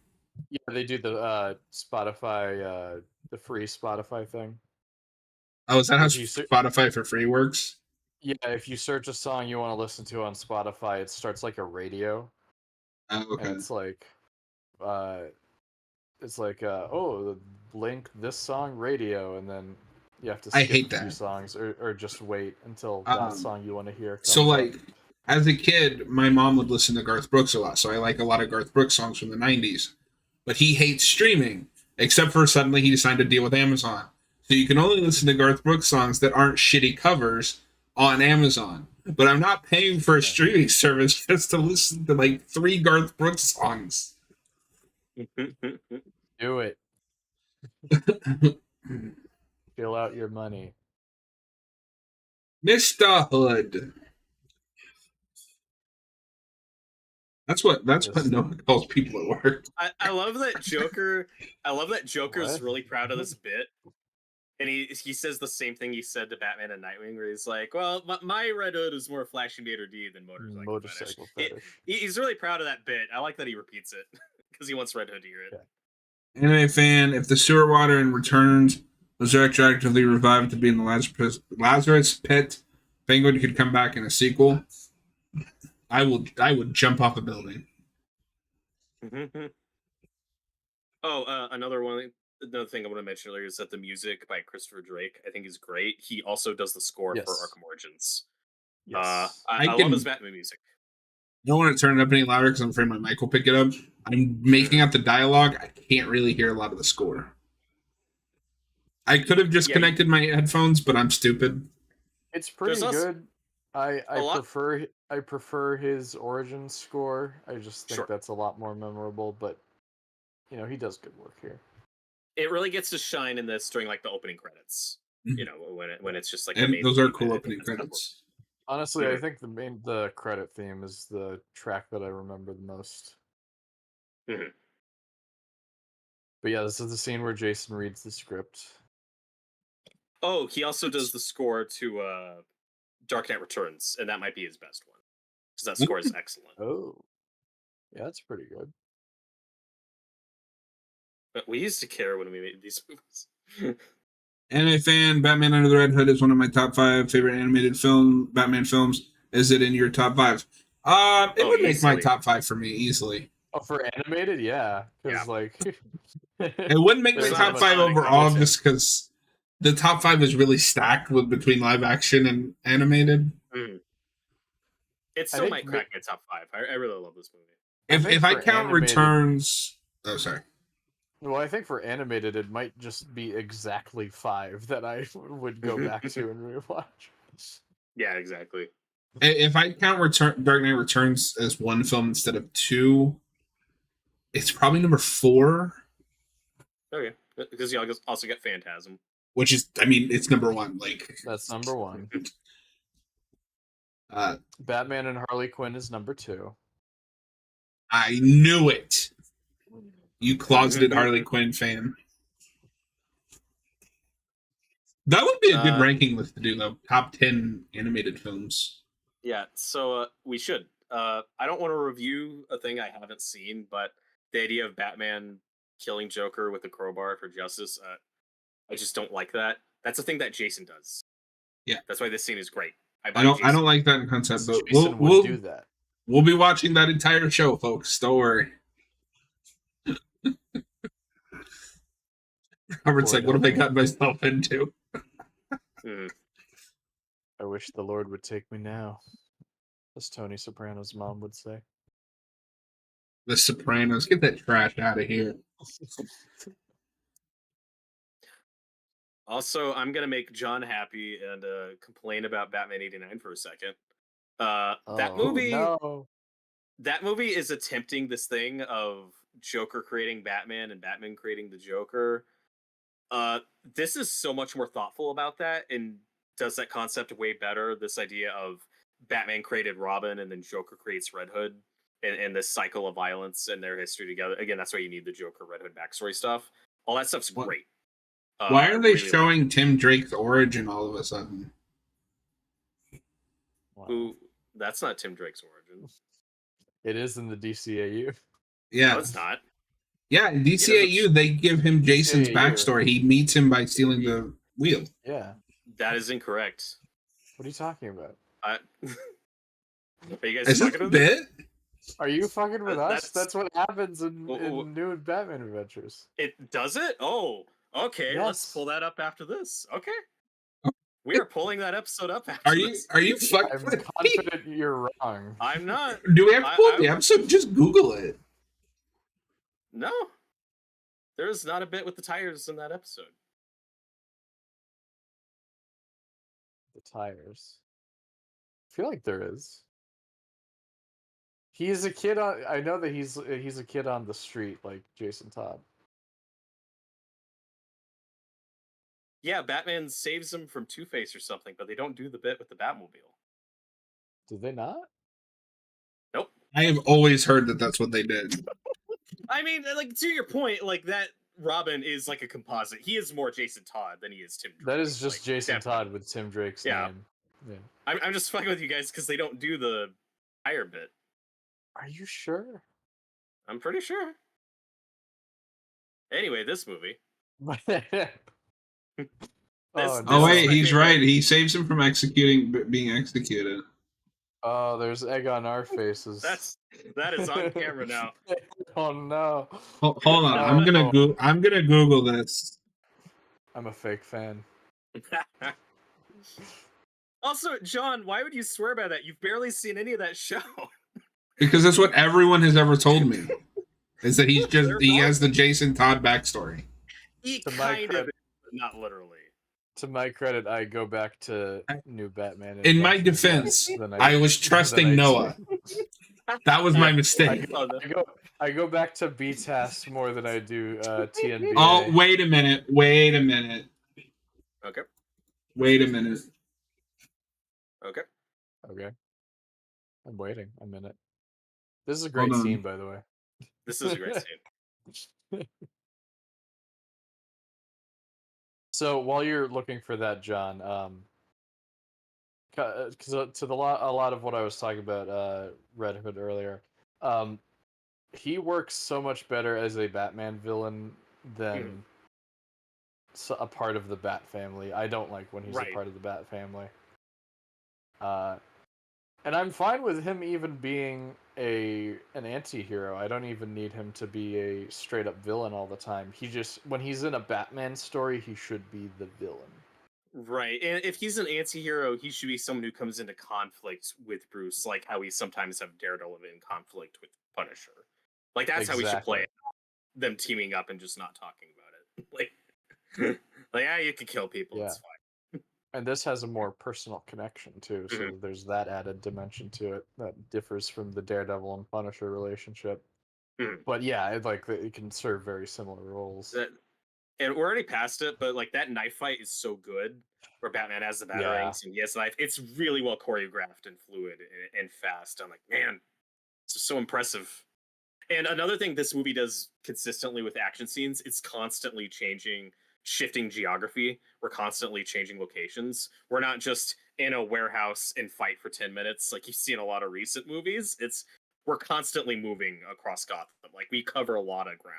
Speaker 2: Yeah, they do the Spotify, the free Spotify thing.
Speaker 1: Oh, is that how Spotify for free works?
Speaker 2: Yeah, if you search a song you want to listen to on Spotify, it starts like a radio,
Speaker 1: Oh,
Speaker 2: and
Speaker 1: okay.
Speaker 2: uh, oh, link this song radio, and then you have to
Speaker 1: I
Speaker 2: skip
Speaker 1: hate
Speaker 2: a few
Speaker 1: that.
Speaker 2: songs or just wait until that
Speaker 1: Um,
Speaker 2: song you want to hear
Speaker 1: So,
Speaker 2: comes up.
Speaker 1: like, as a kid, my mom would listen to Garth Brooks a lot, so I like a lot of Garth Brooks songs from the 90s. But he hates streaming, except for suddenly he decided to deal with Amazon. So you can only listen to Garth Brooks songs that aren't shitty covers on Amazon. But I'm not paying for a streaming service just to listen to like 3 Garth Brooks songs.
Speaker 2: Do it. Fill out your money.
Speaker 1: Mr. Hood. That's what Noah calls people at work.
Speaker 3: I love that Joker. I love that Joker's
Speaker 2: What?
Speaker 3: really proud of this bit, and he says the same thing he said to Batman and Nightwing, where he's like, "Well, my Red Hood is more flashy maitre d than motorcycle fetish." He's really proud of that bit. I like that he repeats it because he wants Red Hood to hear it.
Speaker 2: Yeah.
Speaker 1: Anime fan, if the sewer water in Returns was retroactively revived to be in the Lazarus Pit, Penguin could come back in a sequel. I would jump off a building.
Speaker 3: Another thing I want to mention earlier is that the music by Christopher Drake, I think, is great. He also does the score for Arkham Origins.
Speaker 2: Yes.
Speaker 3: I love his Batman music.
Speaker 1: I don't want to turn it up any louder because I'm afraid my mic will pick it up. I'm making out the dialogue. I can't really hear a lot of the score. I could have just connected my headphones, but I'm stupid.
Speaker 2: It's pretty good. I prefer his origin score. I just think that's a lot more memorable, but he does good work here.
Speaker 3: It really gets to shine in this during like the opening credits. When it's just like
Speaker 1: those are cool opening credits.
Speaker 2: Honestly, I think the credit theme is the track that I remember the most.
Speaker 3: Mm-hmm.
Speaker 2: But yeah, this is the scene where Jason reads the script.
Speaker 3: Oh, he also does the score to Dark Knight Returns, and that might be his best one because that score is excellent.
Speaker 2: Oh, yeah, that's pretty good.
Speaker 3: But we used to care when we made these movies.
Speaker 1: Anime fan, Batman Under the Red Hood is one of my top 5 favorite animated Batman films. Is it in your top 5? It would make my top 5 for me easily.
Speaker 2: Oh, for animated, yeah, because
Speaker 1: it wouldn't make my top 5 overall, just because the top 5 is really stacked between live action and animated.
Speaker 3: It still might crack my top 5. I really love this movie.
Speaker 1: If I count Returns, oh sorry.
Speaker 2: Well, I think for animated, it might just be exactly 5 that I would go back to and rewatch.
Speaker 3: Yeah, exactly.
Speaker 1: If I count Dark Knight Returns as one film instead of 2, it's probably number 4.
Speaker 3: Okay, because you also get Phantasm,
Speaker 1: which is, I mean, it's number 1. Like
Speaker 2: that's number 1. Batman and Harley Quinn is number 2.
Speaker 1: I knew it. You closeted Harley Quinn fan. That would be a good ranking list to do, though. Top 10 animated films.
Speaker 3: Yeah, so we should. I don't want to review a thing I haven't seen, but the idea of Batman killing Joker with a crowbar for justice, I just don't like that. That's a thing that Jason does.
Speaker 1: Yeah,
Speaker 3: that's why this scene is great.
Speaker 1: I don't like that in concept, but
Speaker 2: we'll do that.
Speaker 1: We'll be watching that entire show, folks. Don't worry. Robert's like, what have I gotten myself into?
Speaker 2: I wish the Lord would take me now, as Tony Soprano's mom would say.
Speaker 1: The Sopranos, get that trash out of here.
Speaker 3: Also, I'm gonna make John happy and complain about Batman '89 for a second. That movie is attempting this thing of Joker creating Batman and Batman creating the Joker. This is so much more thoughtful about that and does that concept way better. This idea of Batman created Robin and then Joker creates Red Hood and this cycle of violence and their history together. Again, that's why you need the Joker Red Hood backstory stuff. All that stuff's great.
Speaker 1: Why are they showing Tim Drake's origin all of a sudden?
Speaker 3: Wow. That's not Tim Drake's origin.
Speaker 2: It is in the DCAU.
Speaker 1: Yeah.
Speaker 3: No, it's not.
Speaker 1: Yeah, in DCAU, they give him Jason's backstory. He meets him by stealing the wheel.
Speaker 2: Yeah.
Speaker 3: That is incorrect.
Speaker 2: What are you talking about?
Speaker 3: Are you guys
Speaker 1: Is
Speaker 3: fucking
Speaker 1: that a
Speaker 3: with me?
Speaker 1: bit?
Speaker 2: Are you fucking with us?
Speaker 3: That's-
Speaker 2: That's what happens in
Speaker 3: W-
Speaker 2: new Batman Adventures.
Speaker 3: It does it? Oh, okay. Let's
Speaker 2: Yes.
Speaker 3: pull that up after this. Okay. We are pulling that episode up after
Speaker 1: Are you
Speaker 3: this.
Speaker 1: fucking
Speaker 2: I'm
Speaker 1: with me?
Speaker 2: confident you're wrong.
Speaker 3: I'm not.
Speaker 1: Do we have to pull up
Speaker 3: I-
Speaker 1: the episode? Just Google it.
Speaker 3: No. There's not a bit with the tires in that episode.
Speaker 2: The tires. I feel like there is. He's a kid on. I know that he's a kid on the street, like Jason Todd.
Speaker 3: Yeah, Batman saves him from Two-Face or something, but they don't do the bit with the Batmobile.
Speaker 2: Did they not?
Speaker 3: Nope.
Speaker 1: I have always heard that that's what they did.
Speaker 3: I mean, like, to your point, like, that Robin is like a composite. He is more Jason Todd than he is Tim Drake.
Speaker 2: That is just
Speaker 3: like,
Speaker 2: Jason
Speaker 3: definitely.
Speaker 2: Todd with Tim Drake's
Speaker 3: Yeah.
Speaker 2: name. Yeah.
Speaker 3: I'm just fucking with you guys because they don't do the tire bit.
Speaker 2: Are you sure?
Speaker 3: I'm pretty sure. Anyway, this movie.
Speaker 2: Oh,
Speaker 3: This
Speaker 1: Oh
Speaker 3: is
Speaker 1: wait,
Speaker 3: my
Speaker 1: he's
Speaker 3: favorite.
Speaker 1: right. He saves him from being executed.
Speaker 2: oh, there's egg on our faces.
Speaker 3: That is on camera now.
Speaker 2: Oh no.
Speaker 1: Hold on, I'm gonna Google this.
Speaker 2: I'm a fake fan.
Speaker 3: Also, John, why would you swear by that? You've barely seen any of that show.
Speaker 1: Because that's what everyone has ever told me. Is that he has the Jason Todd backstory.
Speaker 3: He
Speaker 2: To my
Speaker 3: kind of,
Speaker 2: credit-
Speaker 3: is, but not literally.
Speaker 2: To my credit, I go back to new Batman.
Speaker 1: In my
Speaker 2: Adventures
Speaker 1: defense,
Speaker 2: than
Speaker 1: I was
Speaker 2: than
Speaker 1: trusting
Speaker 2: I
Speaker 1: Noah. That was my mistake.
Speaker 2: I go back to BTAS more than I do TNBA.
Speaker 1: Oh, wait a minute.
Speaker 3: Okay.
Speaker 1: Wait a minute.
Speaker 3: Okay.
Speaker 2: Okay. I'm waiting a minute. This is a great
Speaker 1: Hold on.
Speaker 2: scene, by the way.
Speaker 3: This is a great scene.
Speaker 2: So while you're looking for that, John, because to a lot of what I was talking about, Red Hood earlier, he works so much better as a Batman villain than a part of the Bat family. I don't like when he's
Speaker 3: Right.
Speaker 2: a part of the Bat family. And I'm fine with him even being an anti-hero. I don't even need him to be a straight up villain all the time. He just, when he's in a Batman story, he should be the villain.
Speaker 3: Right. And if he's an anti-hero, he should be someone who comes into conflict with Bruce, like how we sometimes have Daredevil in conflict with Punisher. Like that's how we should play it. Them teaming up and just not talking about it. Like yeah, you can kill people, it's fine.
Speaker 2: And this has a more personal connection too, so there's that added dimension to it that differs from the Daredevil and Punisher relationship. But yeah, it can serve very similar roles.
Speaker 3: And we're already past it, but like that knife fight is so good, where Batman has the batarangs and he has the knife. It's really well choreographed and fluid and fast. I'm like, man, it's so impressive. And another thing this movie does consistently with action scenes, it's constantly shifting geography. We're constantly changing locations. We're not just in a warehouse and fight for 10 minutes like you see in a lot of recent movies. We're constantly moving across Gotham. Like we cover a lot of ground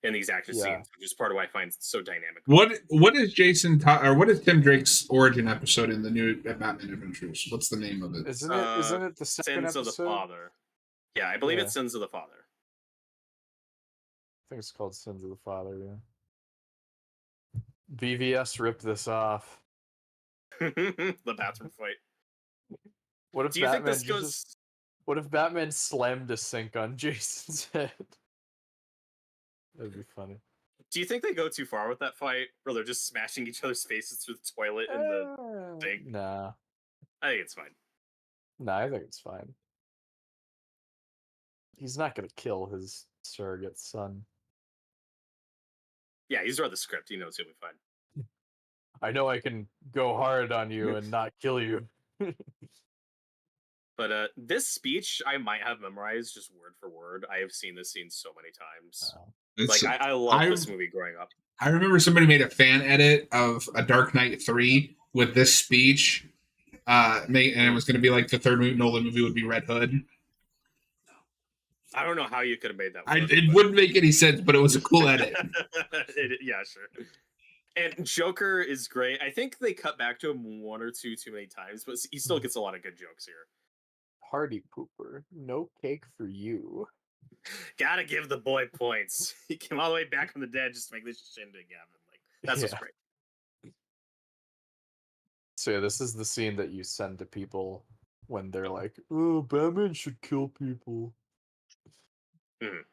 Speaker 3: in these action scenes, which is part of why I find it so dynamic.
Speaker 1: What is Jason Todd, or what is Tim Drake's origin episode in the new Batman Adventures? What's the name of it?
Speaker 2: Isn't it the second
Speaker 3: Sins
Speaker 2: episode?
Speaker 3: of the Father. Yeah, I believe it's Sins of the Father.
Speaker 2: I think it's called Sins of the Father, yeah. BVS ripped this off.
Speaker 3: The bathroom fight.
Speaker 2: What if
Speaker 3: Do you
Speaker 2: Batman
Speaker 3: think this goes?
Speaker 2: What if Batman slammed a sink on Jason's head? That'd be funny.
Speaker 3: Do you think they go too far with that fight, where they're just smashing each other's faces through the toilet and the sink?
Speaker 2: Nah.
Speaker 3: I think it's fine.
Speaker 2: Nah, I think it's fine. He's not gonna kill his surrogate son.
Speaker 3: Yeah, he's read the script. He knows he'll be fine.
Speaker 2: I know I can go hard on you and not kill you.
Speaker 3: But this speech I might have memorized just word for word. I have seen this scene so many times. I love this movie growing up.
Speaker 1: I remember somebody made a fan edit of A Dark Knight 3 with this speech, and it was going to be like the third Nolan movie would be Red Hood.
Speaker 3: I don't know how you could have made that work.
Speaker 1: It wouldn't make any sense, but it was a cool edit.
Speaker 3: Yeah, sure. And Joker is great. I think they cut back to him one or two too many times, but he still gets a lot of good jokes here.
Speaker 2: Party pooper, no cake for you.
Speaker 3: Gotta give the boy points. He came all the way back from the dead just to make this shindig happen. Like that's what's
Speaker 2: Yeah.
Speaker 3: great.
Speaker 2: So yeah, this is the scene that you send to people when they're like, "Oh, Batman should kill people."
Speaker 3: Mhm.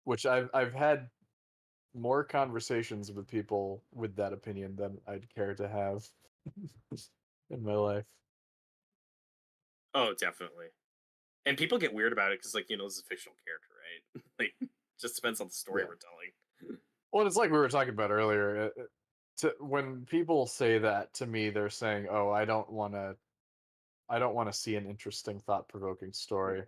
Speaker 2: Which I've had more conversations with people with that opinion than I'd care to have in my life.
Speaker 3: Oh, definitely. And people get weird about it because, like, this is a fictional character, right? Like, just depends on the story
Speaker 2: Yeah.
Speaker 3: we're telling.
Speaker 2: Well, it's like we were talking about earlier. When people say that to me, they're saying, "Oh, I don't want to see an interesting, thought-provoking story.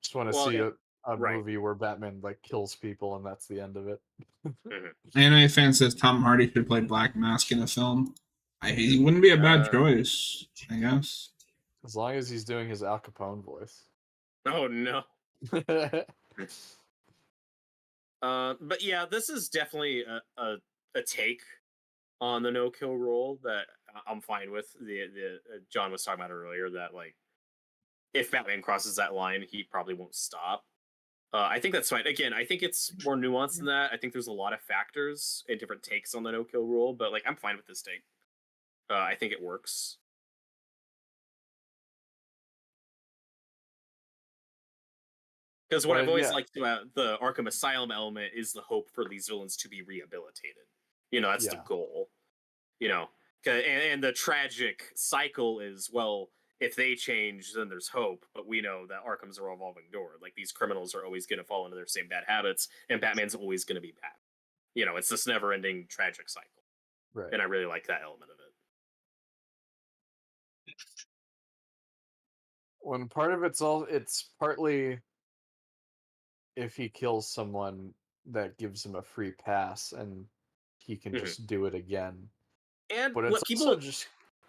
Speaker 2: Just want to
Speaker 3: Well,
Speaker 2: see a
Speaker 3: right.
Speaker 2: movie where Batman like kills people and that's the end of it."
Speaker 3: Mhm.
Speaker 1: Anime fan says Tom Hardy should play Black Mask in a film. He wouldn't be a bad
Speaker 3: Uh,
Speaker 1: choice, I guess.
Speaker 2: As long as he's doing his Al Capone voice.
Speaker 3: oh no. But yeah, this is definitely a take on the no kill rule that I'm fine with. The John was talking about earlier that, like, if Batman crosses that line, he probably won't stop. I think that's fine. Again, I think it's more nuanced than that. I think there's a lot of factors and different takes on the no kill rule, but like I'm fine with this take. I think it works. Because what I've always
Speaker 2: Yeah,
Speaker 3: liked about the Arkham Asylum element is the hope for these villains to be rehabilitated. That's the
Speaker 2: yeah,
Speaker 3: goal. And the tragic cycle is, well, if they change, then there's hope. But we know that Arkham's a revolving door. Like, these criminals are always going to fall into their same bad habits, and Batman's always going to be bad. It's this never-ending tragic cycle,
Speaker 2: right.
Speaker 3: and I really like that element of it.
Speaker 2: When part of it's partly if he kills someone that gives him a free pass and he can
Speaker 3: Mhm.
Speaker 2: just do it again.
Speaker 3: And
Speaker 2: But
Speaker 3: what people,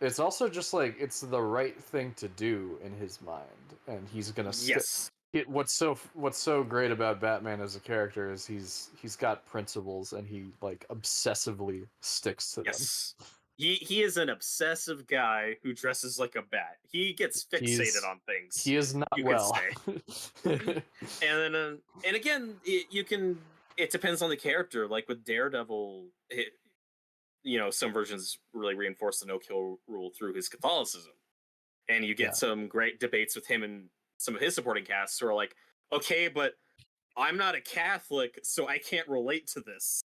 Speaker 2: it's also just like it's the right thing to do in his mind, and he's gonna stick.
Speaker 3: yes,
Speaker 2: What's so great about Batman as a character is he's got principles and he like obsessively sticks to them.
Speaker 3: yes, he is an obsessive guy who dresses like a bat. He gets fixated on things.
Speaker 2: He is not
Speaker 3: You could
Speaker 2: well.
Speaker 3: say. And then, and again, you can. It depends on the character. Like with Daredevil, some versions really reinforce the no kill rule through his Catholicism, and you get
Speaker 2: Yeah.
Speaker 3: some great debates with him and some of his supporting casts who are like, okay, but I'm not a Catholic, so I can't relate to this.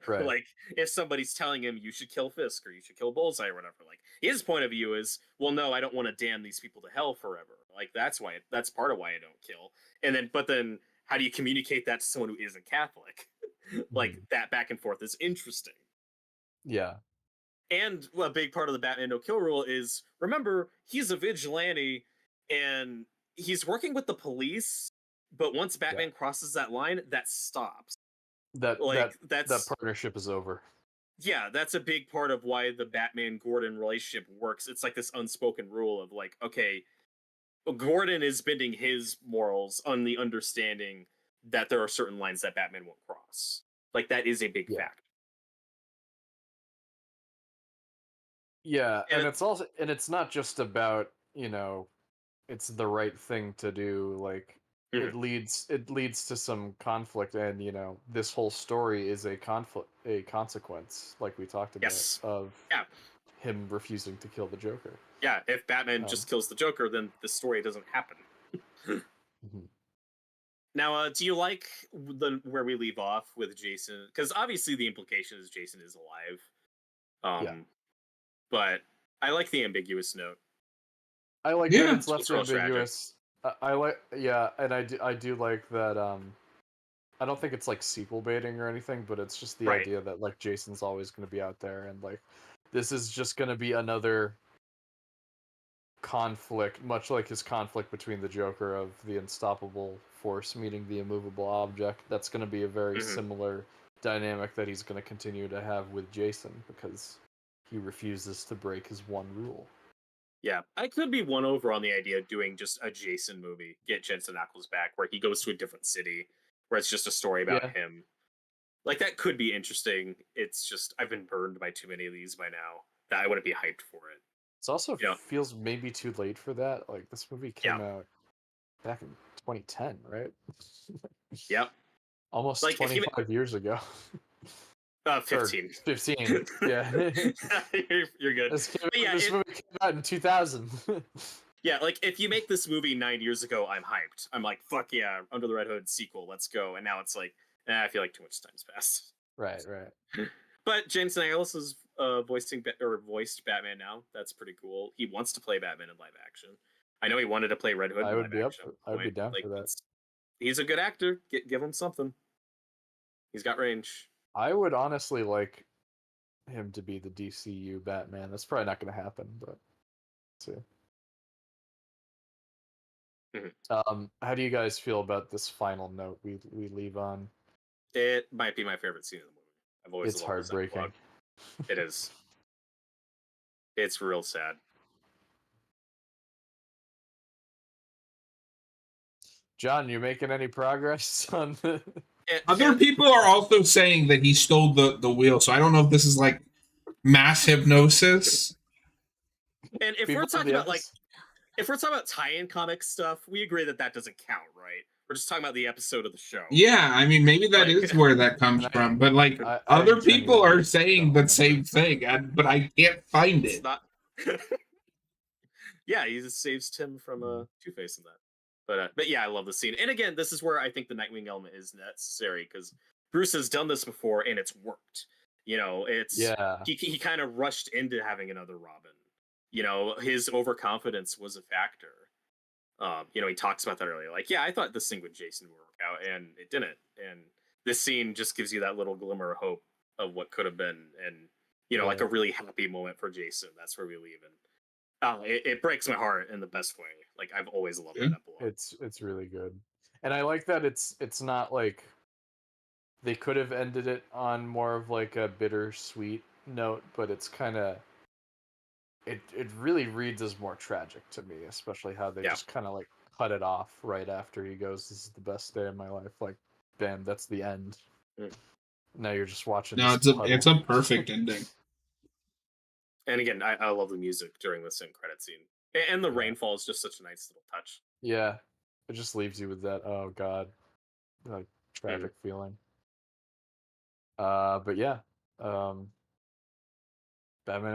Speaker 2: Right.
Speaker 3: Like, if somebody's telling him you should kill Fisk or you should kill Bullseye or whatever, like his point of view is, well, no, I don't want to damn these people to hell forever. Like that's part of why I don't kill. But then how do you communicate that to someone who isn't Catholic? Like that back and forth is interesting.
Speaker 2: Yeah.
Speaker 3: And a big part of the Batman no kill rule is, remember, he's a vigilante and he's working with the police, but once Batman crosses that line, that stops. Like
Speaker 2: That partnership is over.
Speaker 3: Yeah, that's a big part of why the Batman Gordon relationship works. It's like this unspoken rule of like, okay, Gordon is bending his morals on the understanding that there are certain lines that Batman won't cross. Like that is a big
Speaker 2: Yeah.
Speaker 3: fact.
Speaker 2: Yeah, and it's not just about, it's the right thing to do. Like
Speaker 3: Mhm.
Speaker 2: it leads to some conflict, and this whole story is a consequence, like we talked about,
Speaker 3: Yes.
Speaker 2: of
Speaker 3: Yeah.
Speaker 2: him refusing to kill the Joker.
Speaker 3: Yeah, if Batman just kills the Joker, then the story doesn't happen.
Speaker 2: Mhm.
Speaker 3: Now, do you like where we leave off with Jason? Because obviously the implication is Jason is alive.
Speaker 2: Yeah.
Speaker 3: But I like the ambiguous note.
Speaker 2: I like that
Speaker 1: Yeah.
Speaker 2: it's left
Speaker 3: It's real tragic.
Speaker 2: ambiguous. I like, yeah, and I do like that. I don't think it's like sequel baiting or anything, but it's just the
Speaker 3: Right.
Speaker 2: idea that like Jason's always going to be out there, and like this is just going to be another conflict, much like his conflict between the Joker of the unstoppable force meeting the immovable object. That's going to be a very
Speaker 3: Mhm.
Speaker 2: similar dynamic that he's going to continue to have with Jason because he refuses to break his one rule.
Speaker 3: Yeah, I could be won over on the idea of doing just a Jason movie, get Jensen Ackles back, where he goes to a different city, where it's just a story about
Speaker 2: Yeah.
Speaker 3: him. Like that could be interesting. It's just I've been burned by too many of these by now that I wouldn't be hyped for it.
Speaker 2: It also
Speaker 3: You know?
Speaker 2: feels maybe too late for that. Like this movie
Speaker 3: Yeah.
Speaker 2: came out back in 2010, right?
Speaker 3: Yep.
Speaker 2: Almost
Speaker 3: Like if you
Speaker 2: 25 years ago.
Speaker 3: 15.
Speaker 2: 15. Yeah.
Speaker 3: You're good.
Speaker 2: This
Speaker 3: But yeah,
Speaker 2: movie came out in 2000.
Speaker 3: yeah, like if you make this movie 9 years ago, I'm hyped. I'm like, fuck yeah, Under the Red Hood sequel, let's go. And now it's like, I feel like too much time's passed.
Speaker 2: Right.
Speaker 3: But James Nicholas is voiced Batman now. That's pretty cool. He wants to play Batman in live action. I know he wanted to play Red Hood in live action.
Speaker 2: I would be down
Speaker 3: Like
Speaker 2: for that.
Speaker 3: he's a good actor. Give him something. He's got range.
Speaker 2: I would honestly like him to be the DCU Batman. That's probably not going to happen, but let's see. How do you guys feel about this final note we leave on?
Speaker 3: It might be my favorite scene in the movie. I've always
Speaker 2: It's
Speaker 3: loved this
Speaker 2: heartbreaking.
Speaker 3: epilogue. It is. It's real sad.
Speaker 2: John, you making any progress on the...
Speaker 1: Other people are also saying that he stole the wheel, so I don't know if this is like mass hypnosis.
Speaker 3: And if we're talking about like, if we're talking about tie-in comic stuff, we agree that that doesn't count, right? We're just talking about the episode of the show.
Speaker 1: Yeah, I mean, maybe that is where that comes from, but like other people are saying the same thing, but I can't find it.
Speaker 3: Not... yeah, he just saves Tim from Two-Face in that. But yeah, I love the scene. And again, this is where I think the Nightwing element is necessary because Bruce has done this before and it's worked. You know, it's he kind of rushed into having another Robin. You know, his overconfidence was a factor. You know, he talks about that earlier. Like, yeah, I thought this thing with Jason would work out, and it didn't. And this scene just gives you that little glimmer of hope of what could have been, and you know, like a really happy moment for Jason. That's where we leave, and it breaks my heart in the best way. Like I've always loved that epilogue.
Speaker 2: It's really good, and I like that it's not like they could have ended it on more of like a bittersweet note, but it's kind of it really reads as more tragic to me, especially how they just kind of like cut it off right after he goes, "This is the best day of my life." Like, bam, that's the end. Now you're just watching.
Speaker 1: No, it's a perfect ending.
Speaker 3: And again, I love the music during this end credit scene, and the rainfall is just such a nice little touch.
Speaker 2: Yeah, it just leaves you with that oh god, like tragic feeling. But yeah, Batman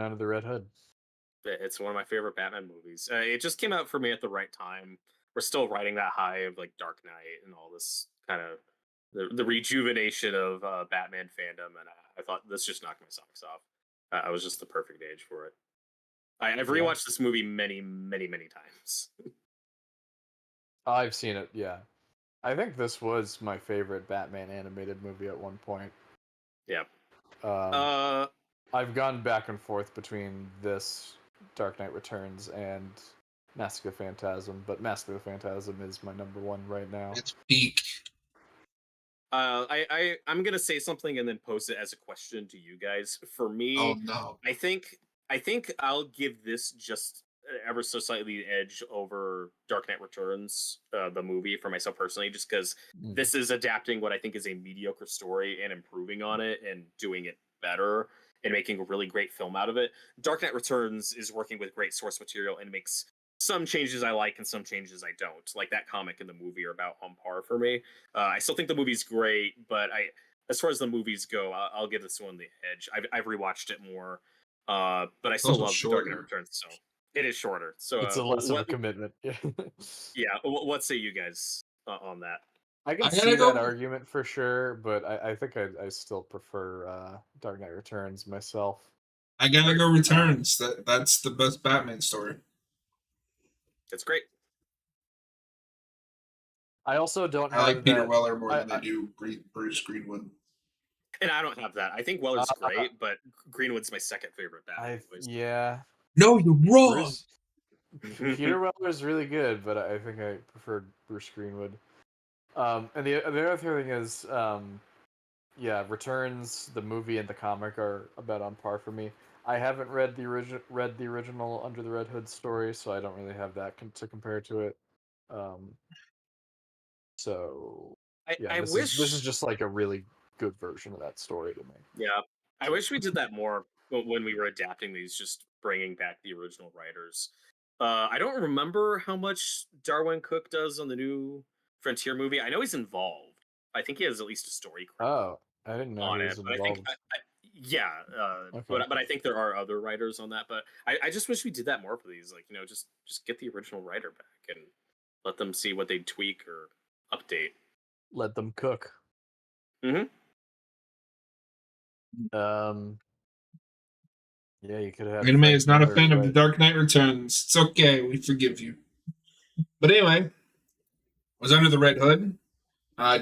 Speaker 2: Under the Red Hood.
Speaker 3: It's one of my favorite Batman movies. It just came out for me at the right time. We're still riding that high of like Dark Knight and all this kind of the rejuvenation of Batman fandom, and I thought this just knocked my socks off. I was just the perfect age for it. I've rewatched this movie many times.
Speaker 2: I've seen it, yeah. I think this was my favorite Batman animated movie at one point.
Speaker 3: Yeah.
Speaker 2: I've gone back and forth between this, Dark Knight Returns, and Mask of the Phantasm, but Mask of the Phantasm is my number one right now.
Speaker 1: It's peak.
Speaker 3: I'm gonna say something and then pose it as a question to you guys. For me,
Speaker 1: oh no,
Speaker 3: I think I'll give this just ever so slightly edge over Dark Knight Returns, the movie, for myself personally, just because this is adapting what I think is a mediocre story and improving on it and doing it better and making a really great film out of it. Dark Knight Returns is working with great source material and makes some changes I like and some changes I don't. Like that comic and the movie are about on par for me. I still think the movie's great, but as far as the movies go, I'll give this one the edge. I've rewatched it more, but I still love Dark Knight Returns. So it is shorter. So
Speaker 2: it's a less of a commitment.
Speaker 3: Yeah. What say you guys on that?
Speaker 2: I can see that argument for sure, but I think I still prefer Dark Knight Returns myself.
Speaker 1: I gotta go Returns. That's the best Batman story.
Speaker 3: It's great.
Speaker 2: I also don't
Speaker 1: have like Peter Weller more than I do Bruce Greenwood.
Speaker 3: And I don't have that. I think Weller's great, but Greenwood's my second favorite Batman.
Speaker 2: Yeah.
Speaker 1: No, you're wrong.
Speaker 2: Peter Weller is really good, but I think I prefer Bruce Greenwood. And the other thing is, Returns, the movie and the comic are about on par for me. I haven't read the original Under the Red Hood story, so I don't really have that to compare to it. So
Speaker 3: I wish
Speaker 2: this is just like a really good version of that story to me.
Speaker 3: Yeah, I wish we did that more when we were adapting these, just bringing back the original writers. I don't remember how much Darwin Cook does on the new Frontier movie. I know he's involved. I think he has at least a story credit
Speaker 2: Oh, I didn't know
Speaker 3: on
Speaker 2: he
Speaker 3: it,
Speaker 2: was
Speaker 3: but I think,
Speaker 2: involved.
Speaker 3: yeah,
Speaker 2: Okay.
Speaker 3: but I think there are other writers on that. But I just wish we did that more for these. Like, just get the original writer back and let them see what they tweak or update.
Speaker 2: Let them cook.
Speaker 3: Mm-hmm.
Speaker 2: Yeah, you could have.
Speaker 1: Anime
Speaker 2: Frank
Speaker 1: is not a
Speaker 2: Miller
Speaker 1: fan of The
Speaker 2: write-
Speaker 1: Dark Knight Returns. It's okay. We forgive you. But anyway, was under the Red Hood.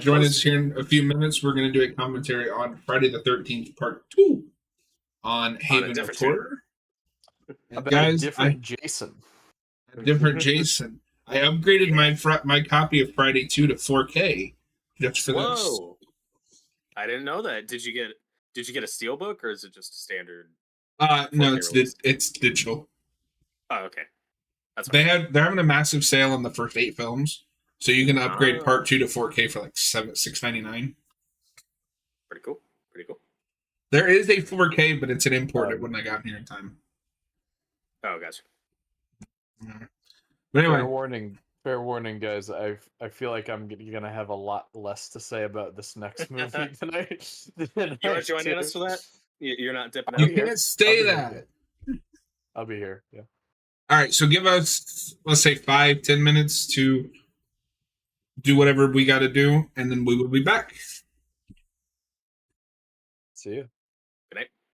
Speaker 1: Join us here in a few minutes. We're going to do a commentary on Friday the 13th, Part 2 on Haven of
Speaker 3: different
Speaker 1: Horror. And
Speaker 2: about
Speaker 1: guys,
Speaker 2: a different Jason.
Speaker 1: a different Jason. I upgraded my copy of Friday 2 to 4K just for this.
Speaker 3: Whoa! I didn't know that. Did you get a steelbook, or is it just a standard?
Speaker 1: No,
Speaker 3: 4K release?
Speaker 1: it's digital.
Speaker 3: Oh, okay. That's
Speaker 1: They're having a massive sale on the first 8 films, so you can upgrade Part 2 to 4K for like $6.99.
Speaker 3: Pretty cool. Pretty cool.
Speaker 1: There is a 4K, but it's an import. It wouldn't have gotten here in time.
Speaker 3: Oh, gotcha.
Speaker 1: But anyway,
Speaker 2: Fair warning, guys. I feel like I'm gonna have a lot less to say about this next movie tonight.
Speaker 3: You are joining us for that? You're not dipping out?
Speaker 1: you can't say that.
Speaker 2: I'll be here. Yeah.
Speaker 1: All right, so give us, let's say, 5-10 minutes to do whatever we got to do, and then we will be back.
Speaker 2: See you.